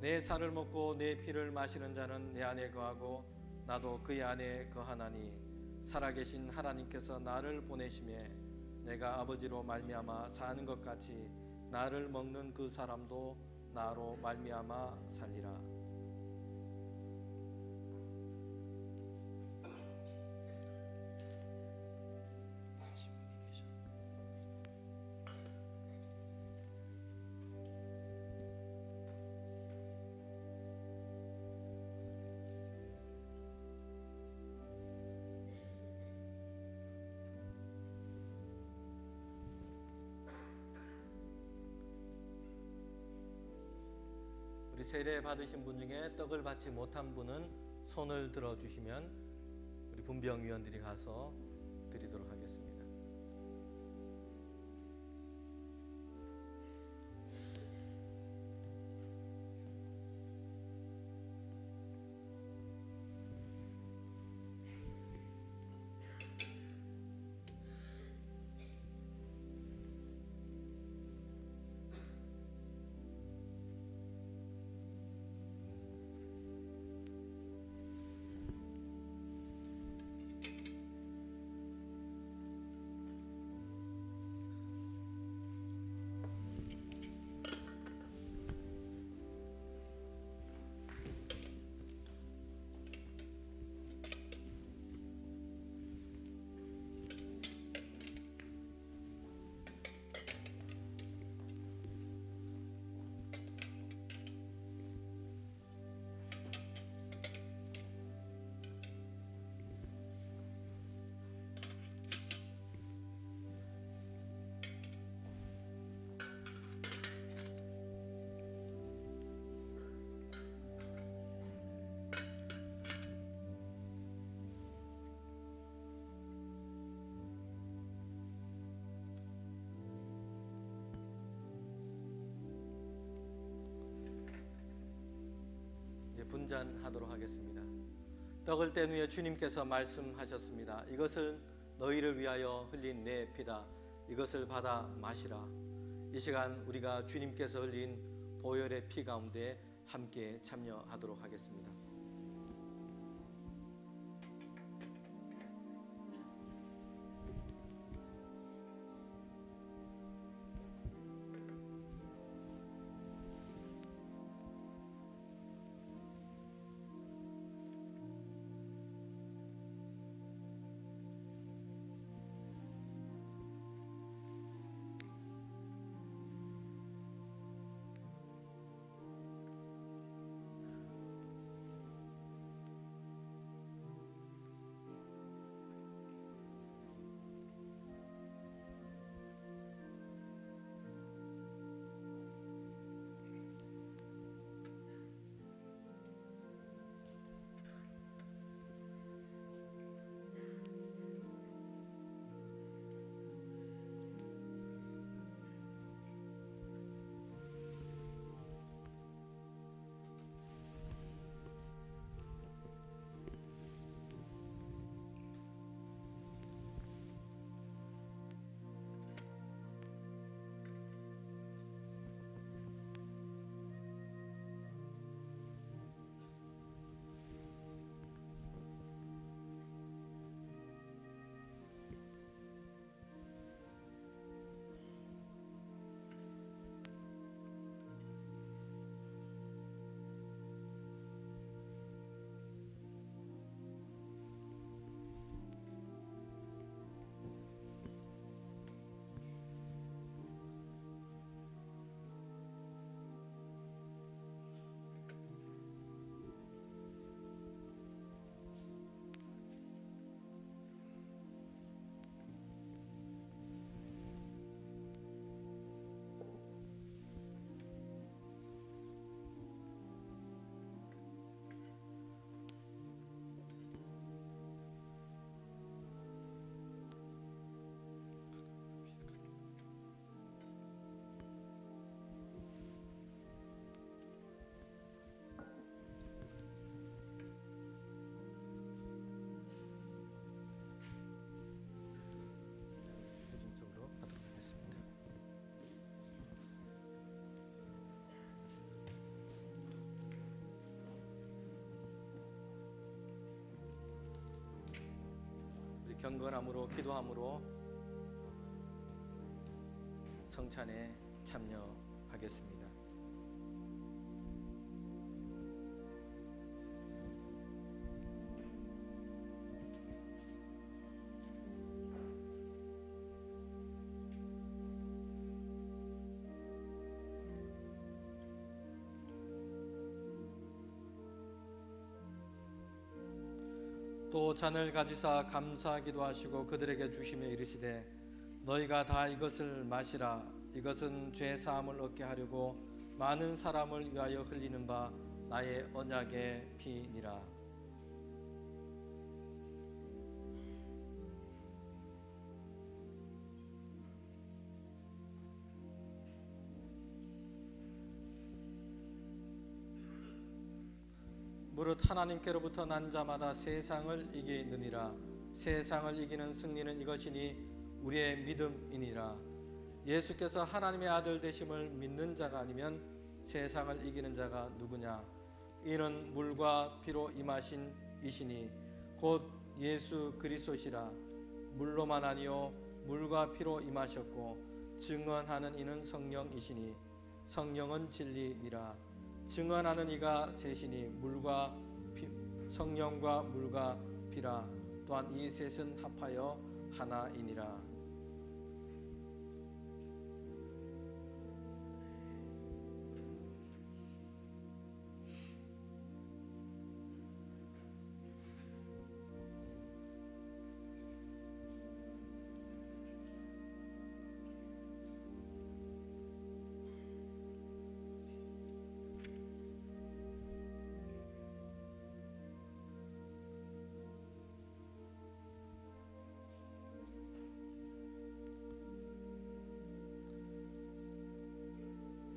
내 살을 먹고 내 피를 마시는 자는 내 안에 거하고 나도 그의 안에 거하나니 살아계신 하나님께서 나를 보내심에 내가 아버지로 말미암아 사는 것 같이 나를 먹는 그 사람도 나로 말미암아 살리라. 우리 세례 받으신 분 중에 떡을 받지 못한 분은 손을 들어주시면 우리 분병위원들이 가서 드리도록 하겠습니다. 분잔하도록 하겠습니다. 떡을 뗀 후에 주님께서 말씀하셨습니다. 이것은 너희를 위하여 흘린 내 피다. 이것을 받아 마시라. 이 시간 우리가 주님께서 흘린 보혈의 피 가운데 함께 참여하도록 하겠습니다. 경건함으로 기도함으로 성찬에 참여하겠습니다. 또 잔을 가지사 감사하기도 하시고 그들에게 주시며 이르시되 너희가 다 이것을 마시라. 이것은 죄 사함을 얻게 하려고 많은 사람을 위하여 흘리는 바 나의 언약의 피니라. 무릇 하나님께로부터 난 자마다 세상을 이기느니라. 세상을 이기는 승리는 이것이니 우리의 믿음이니라. 예수께서 하나님의 아들 되심을 믿는 자가 아니면 세상을 이기는 자가 누구냐? 이는 물과 피로 임하신 이시니 곧 예수 그리스도시라. 물로만 아니요 물과 피로 임하셨고 증언하는 이는 성령이시니 성령은 진리니라. 증언하는 이가 셋이니 물과 피, 성령과 물과 피라. 또한 이 셋은 합하여 하나이니라.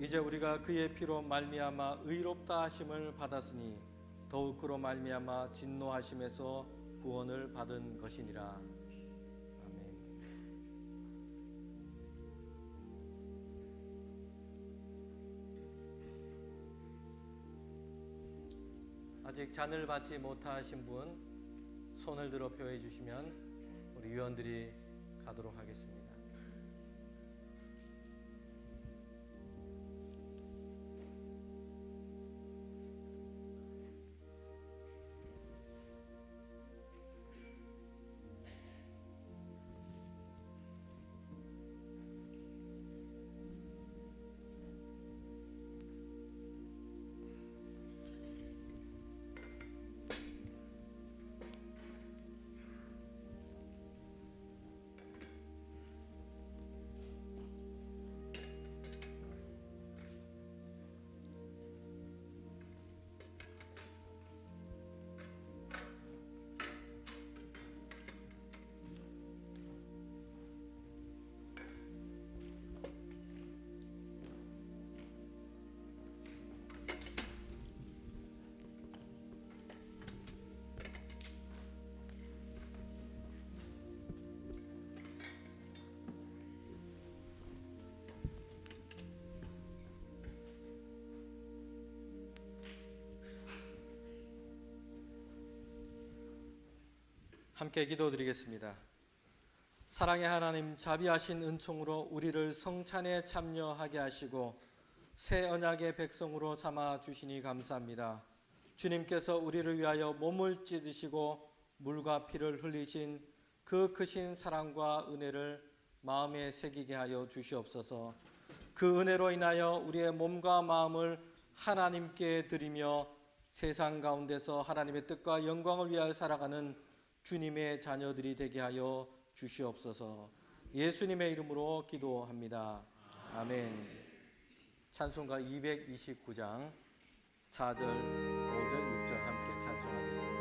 이제 우리가 그의 피로 말미암아 의롭다 하심을 받았으니 더욱 그로 말미암아 진노하심에서 구원을 받은 것이니라. 아멘. 아직 잔을 받지 못하신 분 손을 들어 표해 주시면 우리 위원들이 가도록 하겠습니다. 함께 기도드리겠습니다. 사랑의 하나님, 자비하신 은총으로 우리를 성찬에 참여하게 하시고 새 언약의 백성으로 삼아 주시니 감사합니다. 주님께서 우리를 위하여 몸을 찢으시고 물과 피를 흘리신 그 크신 사랑과 은혜를 마음에 새기게 하여 주시옵소서. 그 은혜로 인하여 우리의 몸과 마음을 하나님께 드리며 세상 가운데서 하나님의 뜻과 영광을 위하여 살아가는 주님의 자녀들이 되게 하여 주시옵소서. 예수님의 이름으로 기도합니다. 아멘. 찬송가 229장 4절, 5절, 6절 함께 찬송하겠습니다.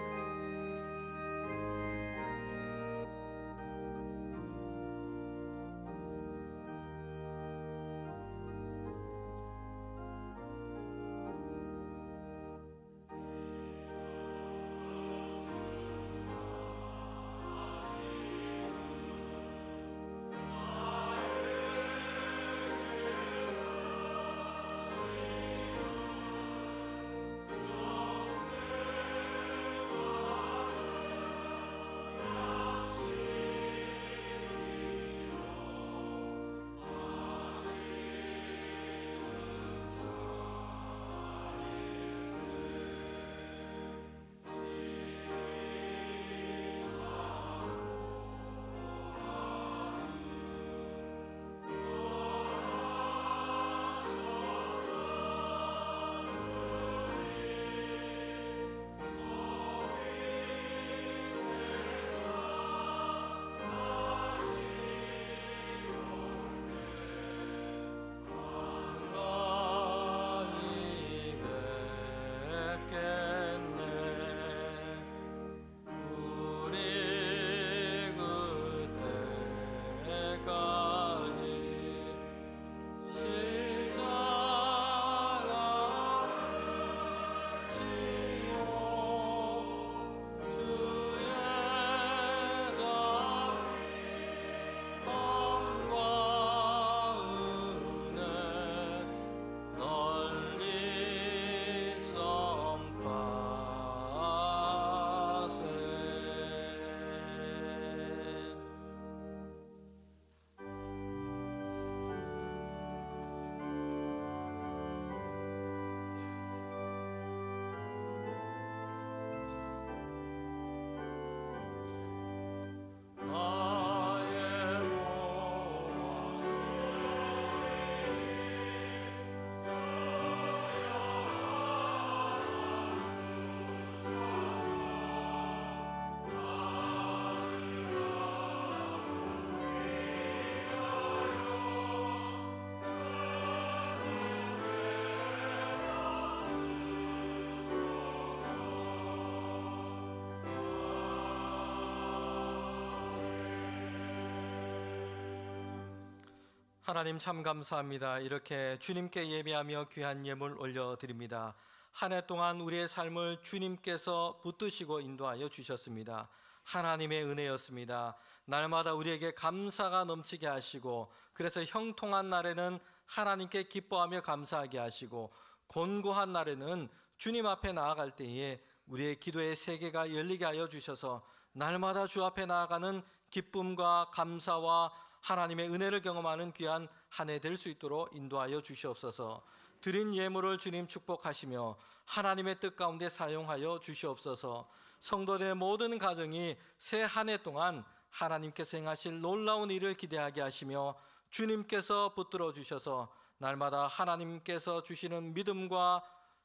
하나님 참 감사합니다. 이렇게 주님께 예배하며 귀한 예물 올려드립니다. 한 해 동안 우리의 삶을 주님께서 붙드시고 인도하여 주셨습니다. 하나님의 은혜였습니다. 날마다 우리에게 감사가 넘치게 하시고, 그래서 형통한 날에는 하나님께 기뻐하며 감사하게 하시고, 곤고한 날에는 주님 앞에 나아갈 때에 우리의 기도의 세계가 열리게 하여 주셔서 날마다 주 앞에 나아가는 기쁨과 감사와 하나님의 은혜를 경험하는 귀한 한 해 될 수 있도록 인도하여 주시옵소서. 드린 예물을 주님 축복하시며 하나님의 뜻 가운데 사용하여 주시옵소서. 성도들의 모든 가정이 새 한 해 동안 하나님께서 행하실 놀라운 일을 기대하게 하시며 주님께서 붙들어 주셔서 날마다 하나님께서 주시는 믿음과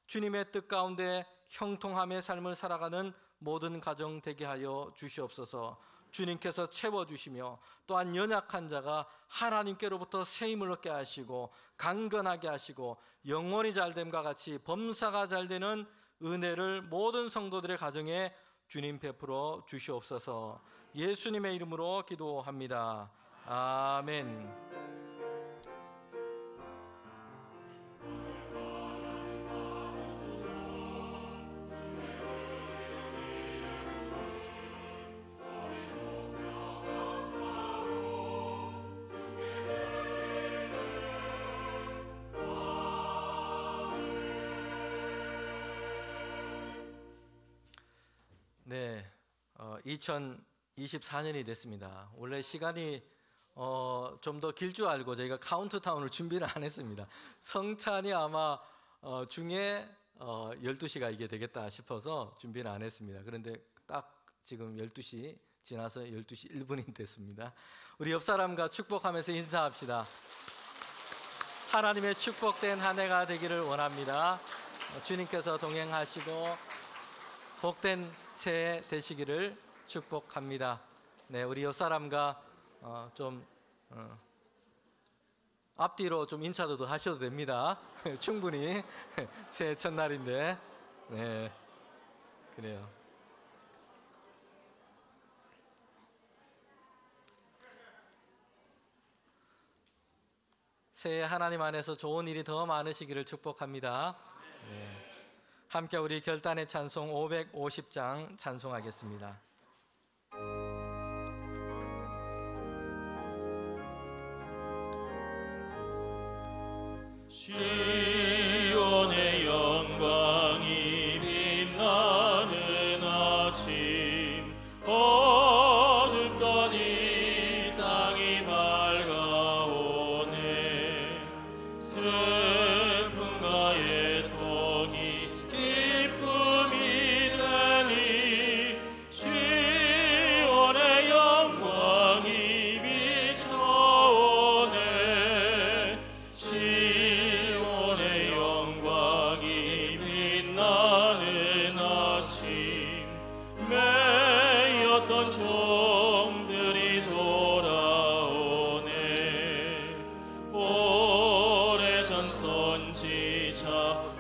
주님의 뜻 가운데 형통함의 삶을 살아가는 모든 가정 되게 하여 주시옵소서. 주님께서 채워주시며 또한 연약한 자가 하나님께로부터 새 힘을 얻게 하시고 강건하게 하시고 영혼이 잘됨과 같이 범사가 잘되는 은혜를 모든 성도들의 가정에 주님 베풀어 주시옵소서. 예수님의 이름으로 기도합니다. 아멘. 네, 2024년이 됐습니다. 원래 시간이 좀 더 길 줄 알고 저희가 카운트다운을 준비를 안 했습니다. 성찬이 아마 중에 12시가 이게 되겠다 싶어서 준비를 안 했습니다. 그런데 딱 지금 12시 지나서 12시 1분이 됐습니다. 우리 옆 사람과 축복하면서 인사합시다. 하나님의 축복된 한 해가 되기를 원합니다. 주님께서 동행하시고 복된 새해 되시기를 축복합니다. 네, 우리 옆 사람과 좀 앞뒤로 좀 인사도 더 하셔도 됩니다. 충분히 새해 첫날인데, 네, 그래요. 새해 하나님 안에서 좋은 일이 더 많으시기를 축복합니다. 네. 함께 우리 결단의 찬송 550장 찬송하겠습니다. 시온의 영광이 빛나는 아침, 어둡던 이 땅이 밝아오네. 슬픔과 애통이 기쁨이 되니 시온의 영광이 비춰오네. 시온의 영광이 빛나는 아침, 매였던 종들이 돌아오네. 오래전 선지자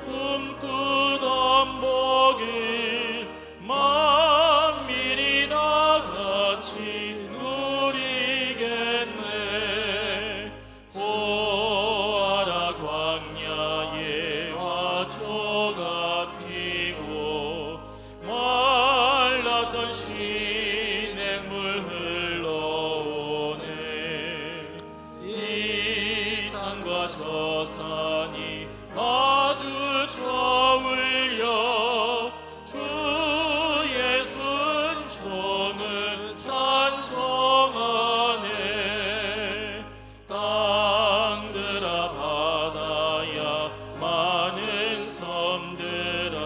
꿈꾸던 복을 만민이 다 같이 누리겠네. 보아라 광야에 화초가 피고 말랐던 시냇물 흘러오네. 이 산과 저 산이 마주 저울려 주 예수 은총을 찬송하네. 땅들아 바다야 많은 섬들아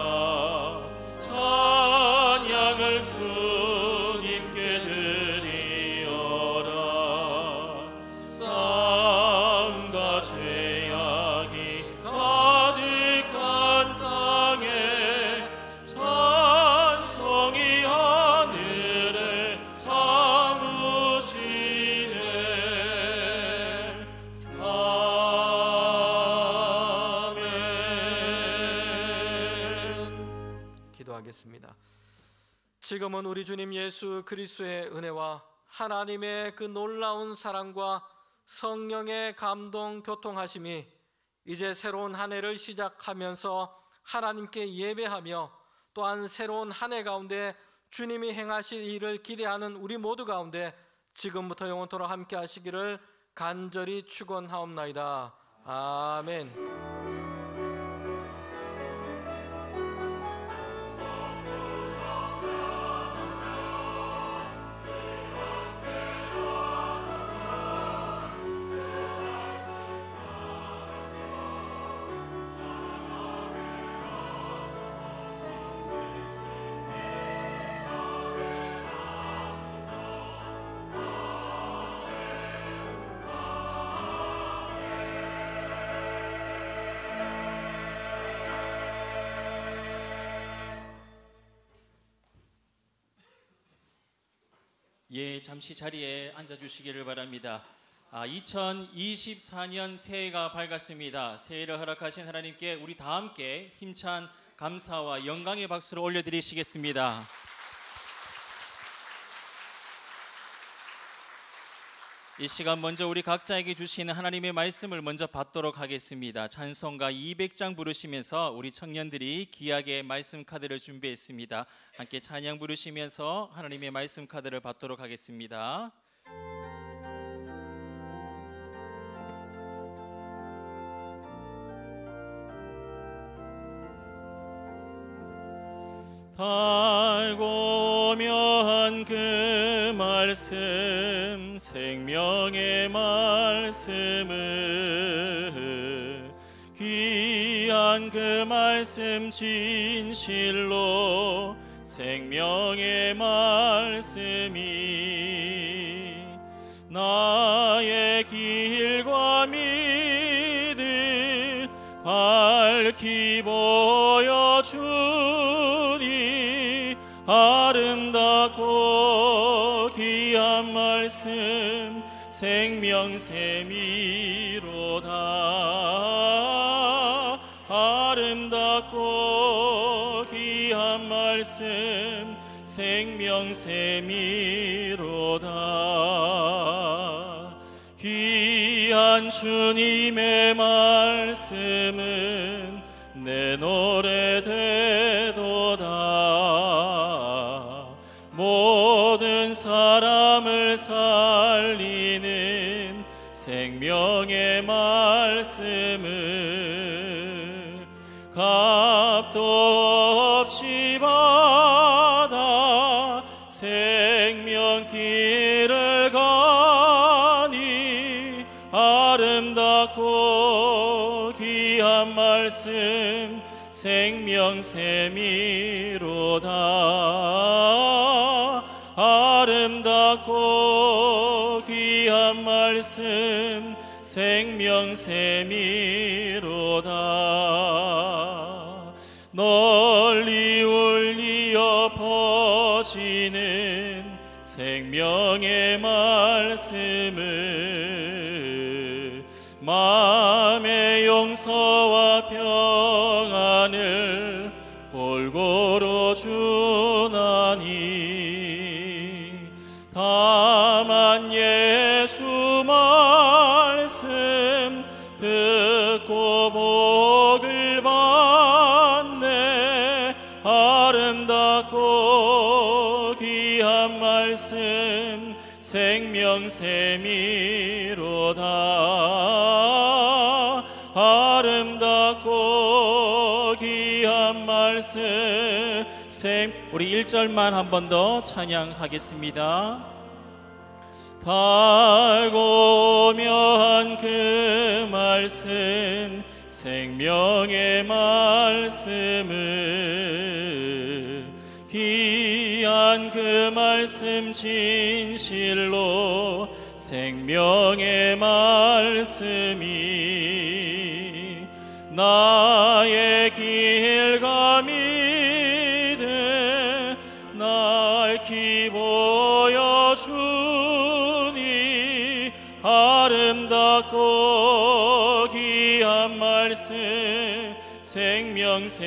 찬양을 주님께 드리어라. 싸움과 죄악이 가득한 땅에 찬송이 하늘에 사무치네. 아멘. 기도하겠습니다. 지금은 우리 주님 예수 그리스도의 은혜와 하나님의 그 놀라운 사랑과 성령의 감동 교통하심이 이제 새로운 한 해를 시작하면서 하나님께 예배하며 또한 새로운 한 해 가운데 주님이 행하실 일을 기대하는 우리 모두 가운데 지금부터 영원토록 함께 하시기를 간절히 축원하옵나이다. 아멘. 예, 잠시 자리에 앉아 주시기를 바랍니다. 2024년 새해가 밝았습니다. 새해를 허락하신 하나님께 우리 다 함께 힘찬 감사와 영광의 박수를 올려드리시겠습니다. 이 시간 먼저 우리 각자에게 주시는 하나님의 말씀을 먼저 받도록 하겠습니다. 찬송가 200장 부르시면서 우리 청년들이 귀하게 말씀 카드를 준비했습니다. 함께 찬양 부르시면서 하나님의 말씀 카드를 받도록 하겠습니다. 달고면 그 말씀 생명의 말씀을 귀한 그 말씀 진실로 생명의 말씀이 나의 길과 믿음 밝히 보여주니 아름답고 귀한 말씀 생명샘이로다. 아름답고 귀한 말씀 생명샘이로다. 귀한 주님의 말씀은 내 노래 되도다. 모든 사람을 살리는 생명의 말씀을 값도 없이 받아 생명길을 가니 아름답고 귀한 말씀 생명샘이로다. 아름답고 귀한 말씀 생명샘이로다. 널리 울리어 퍼지는 생명의 말씀을 마음의 용서와 평안을 골고루 주나니 다만 예수 말씀 듣고 복을 받네. 아름답고 귀한 말씀 생명샘이로다. 아름답고 귀한 말씀 우리 1절만 한 번 더 찬양하겠습니다. 달고면 그 말씀 생명의 말씀을 귀한 그 말씀 진실로 생명의 말씀이 나의 길과 믿음 밝히 보여주니 아름답고 귀한 말씀 생명샘이로다.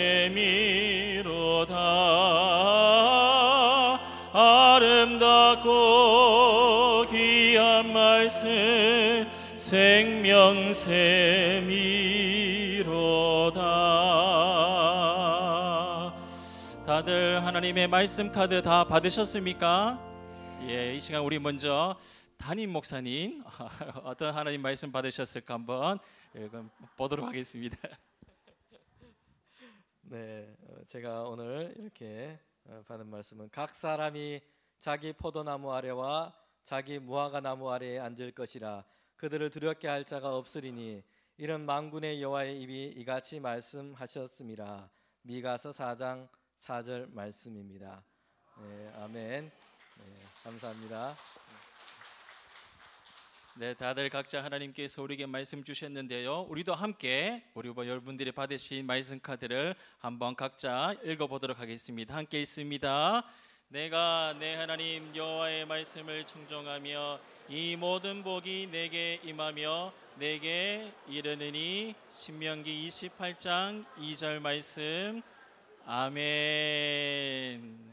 아름답고 귀한 말씀 생명샘이로다. 다들 하나님의 말씀 카드 다 받으셨습니까? 예, 이 시간 우리 먼저 담임 목사님 어떤 하나님 말씀 받으셨을까 한번 보도록 하겠습니다. 네, 제가 오늘 이렇게 받은 말씀은 각 사람이 자기 포도나무 아래와 자기 무화과 나무 아래에 앉을 것이라. 그들을 두렵게 할 자가 없으리니 이런 만군의 여호와의 입이 이같이 말씀하셨음이라. 미가서 4장 4절 말씀입니다. 네, 아멘. 네, 감사합니다. 네, 다들 각자 하나님께서 우리에게 말씀 주셨는데요. 우리도 함께 우리 여러분들이 받으신 말씀 카드를 한번 각자 읽어보도록 하겠습니다. 함께 읽습니다. 내가 내 하나님 여호와의 말씀을 청종하며 이 모든 복이 내게 임하며 내게 이르느니. 신명기 28장 2절 말씀. 아멘.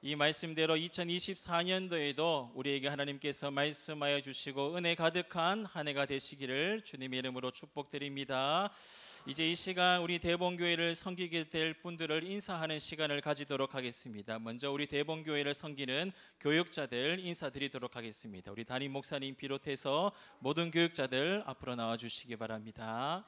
이 말씀대로 2024년도에도 우리에게 하나님께서 말씀하여 주시고 은혜 가득한 한 해가 되시기를 주님의 이름으로 축복드립니다. 이제 이 시간 우리 대봉교회를 섬기게 될 분들을 인사하는 시간을 가지도록 하겠습니다. 먼저 우리 대봉교회를 섬기는 교육자들 인사드리도록 하겠습니다. 우리 담임 목사님 비롯해서 모든 교육자들 앞으로 나와 주시기 바랍니다.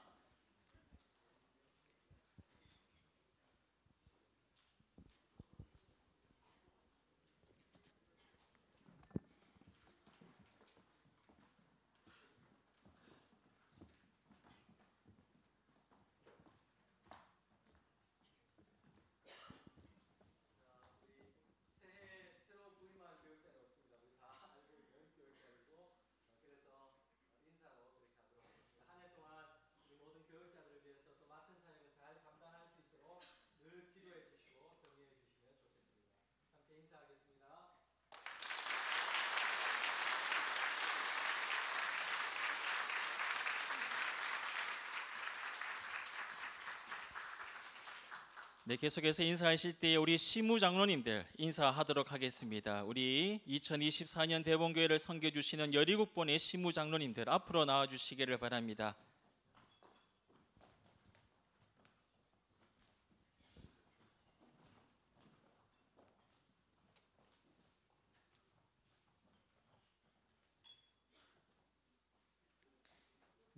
네, 계속해서 인사하실 때 우리 시무장로님들 인사하도록 하겠습니다. 우리 2024년 대봉교회를 섬겨주시는 17분의 시무장로님들 앞으로 나와주시기를 바랍니다.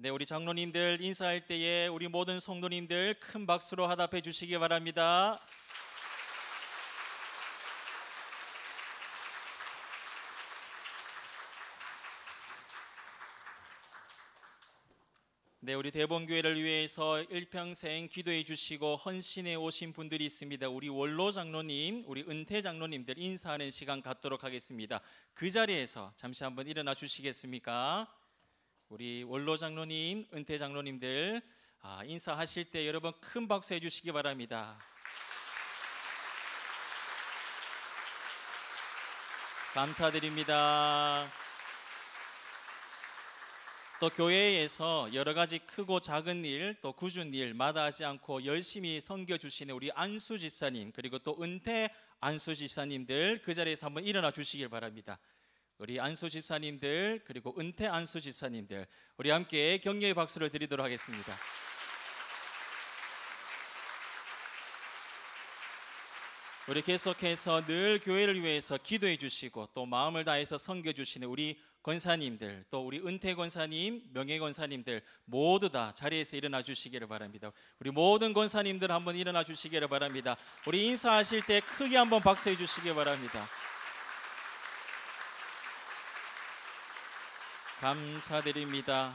네, 우리 장로님들 인사할 때에 우리 모든 성도님들 큰 박수로 화답해 주시기 바랍니다. 네, 우리 대봉교회를 위해서 일평생 기도해 주시고 헌신해 오신 분들이 있습니다. 우리 원로 장로님, 우리 은퇴 장로님들 인사하는 시간 갖도록 하겠습니다. 그 자리에서 잠시 한번 일어나 주시겠습니까? 우리 원로 장로님, 은퇴 장로님들 인사하실 때 여러분 큰 박수 해주시기 바랍니다. 감사드립니다. 또 교회에서 여러 가지 크고 작은 일, 또 굳은 일 마다하지 않고 열심히 섬겨주시는 우리 안수 집사님, 그리고 또 은퇴 안수 집사님들 그 자리에서 한번 일어나 주시길 바랍니다. 우리 안수 집사님들 그리고 은퇴 안수 집사님들 우리 함께 격려의 박수를 드리도록 하겠습니다. 우리 계속해서 늘 교회를 위해서 기도해 주시고 또 마음을 다해서 섬겨 주시는 우리 권사님들, 또 우리 은퇴 권사님, 명예 권사님들 모두 다 자리에서 일어나 주시기를 바랍니다. 우리 모든 권사님들 한번 일어나 주시기를 바랍니다. 우리 인사하실 때 크게 한번 박수해 주시기 바랍니다. 감사드립니다.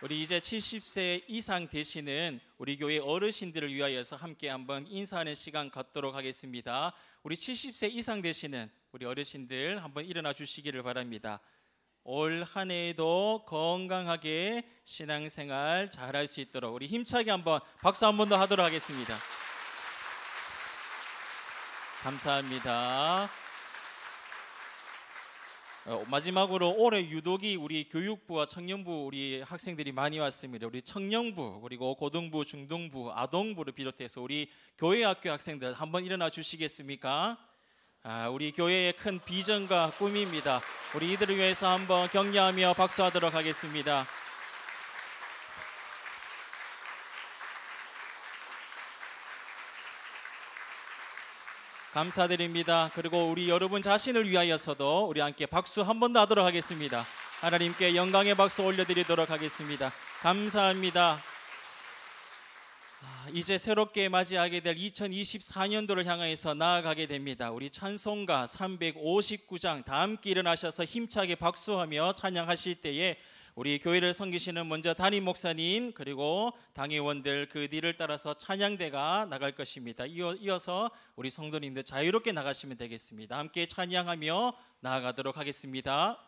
우리 이제 70세 이상 되시는 우리 교회 어르신들을 위하여서 함께 한번 인사하는 시간 갖도록 하겠습니다. 우리 70세 이상 되시는 우리 어르신들 한번 일어나 주시기를 바랍니다. 올 한 해에도 건강하게 신앙생활 잘할 수 있도록 우리 힘차게 한번 박수 한 번 더 하도록 하겠습니다. 감사합니다. 마지막으로 올해 유독이 우리 교육부와 청년부 우리 학생들이 많이 왔습니다. 우리 청년부 그리고 고등부, 중등부, 아동부를 비롯해서 우리 교회학교 학생들 한번 일어나 주시겠습니까? 우리 교회의 큰 비전과 꿈입니다. 우리 이들을 위해서 한번 격려하며 박수하도록 하겠습니다. 감사드립니다. 그리고 우리 여러분 자신을 위하여서도 우리 함께 박수 한 번 더 하도록 하겠습니다. 하나님께 영광의 박수 올려드리도록 하겠습니다. 감사합니다. 이제 새롭게 맞이하게 될 2024년도를 향해서 나아가게 됩니다. 우리 찬송가 359장 다 함께 일어나셔서 힘차게 박수하며 찬양하실 때에 우리 교회를 섬기시는 먼저 담임 목사님 그리고 당회원들 그 뒤를 따라서 찬양대가 나갈 것입니다. 이어서 우리 성도님들 자유롭게 나가시면 되겠습니다. 함께 찬양하며 나아가도록 하겠습니다.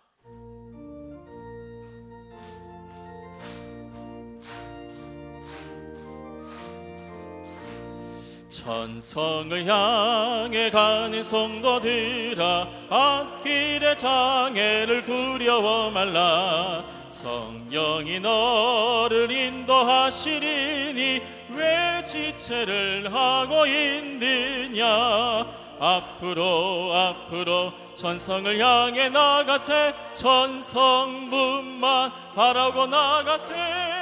천성을 향해 가는 성도들아, 앞길의 장애를 두려워 말라. 성령이 너를 인도하시리니 왜 지체를 하고 있느냐. 앞으로 앞으로 천성을 향해 나가세. 천성문만 바라고 나가세.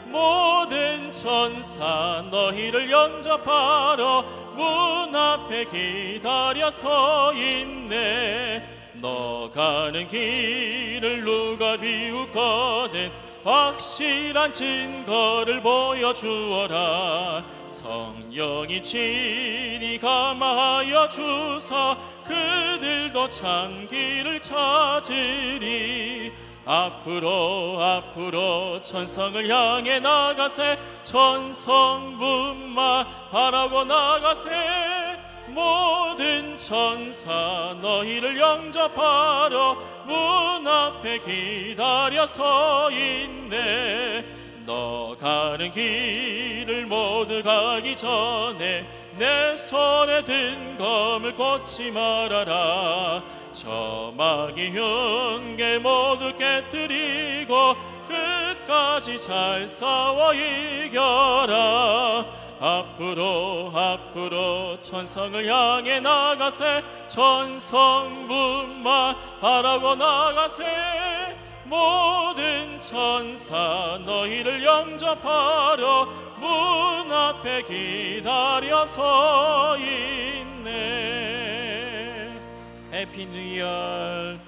모든 천사 너희를 영접하러 문 앞에 기다려 서 있네. 너 가는 길을 누가 비웃거든 확실한 증거를 보여주어라. 성령이 친히 감화하여 주사 그들도 참 길을 찾으리. 앞으로 앞으로 천성을 향해 나가세. 천성문만 바라고 나가세. 모든 천사 너희를 영접하러 문 앞에 기다려 서 있네. 너 가는 길을 모두 가기 전에 내 손에 든 검을 꽂지 말아라. 저 마귀 흉계 모두 깨뜨리고 끝까지 잘 싸워 이겨라. 앞으로 앞으로 천성을 향해 나가세. 천성문만 바라고 나가세. 모든 천사 너희를 영접하러 문 앞에 기다려 서 있네. 해피 뉴 이어.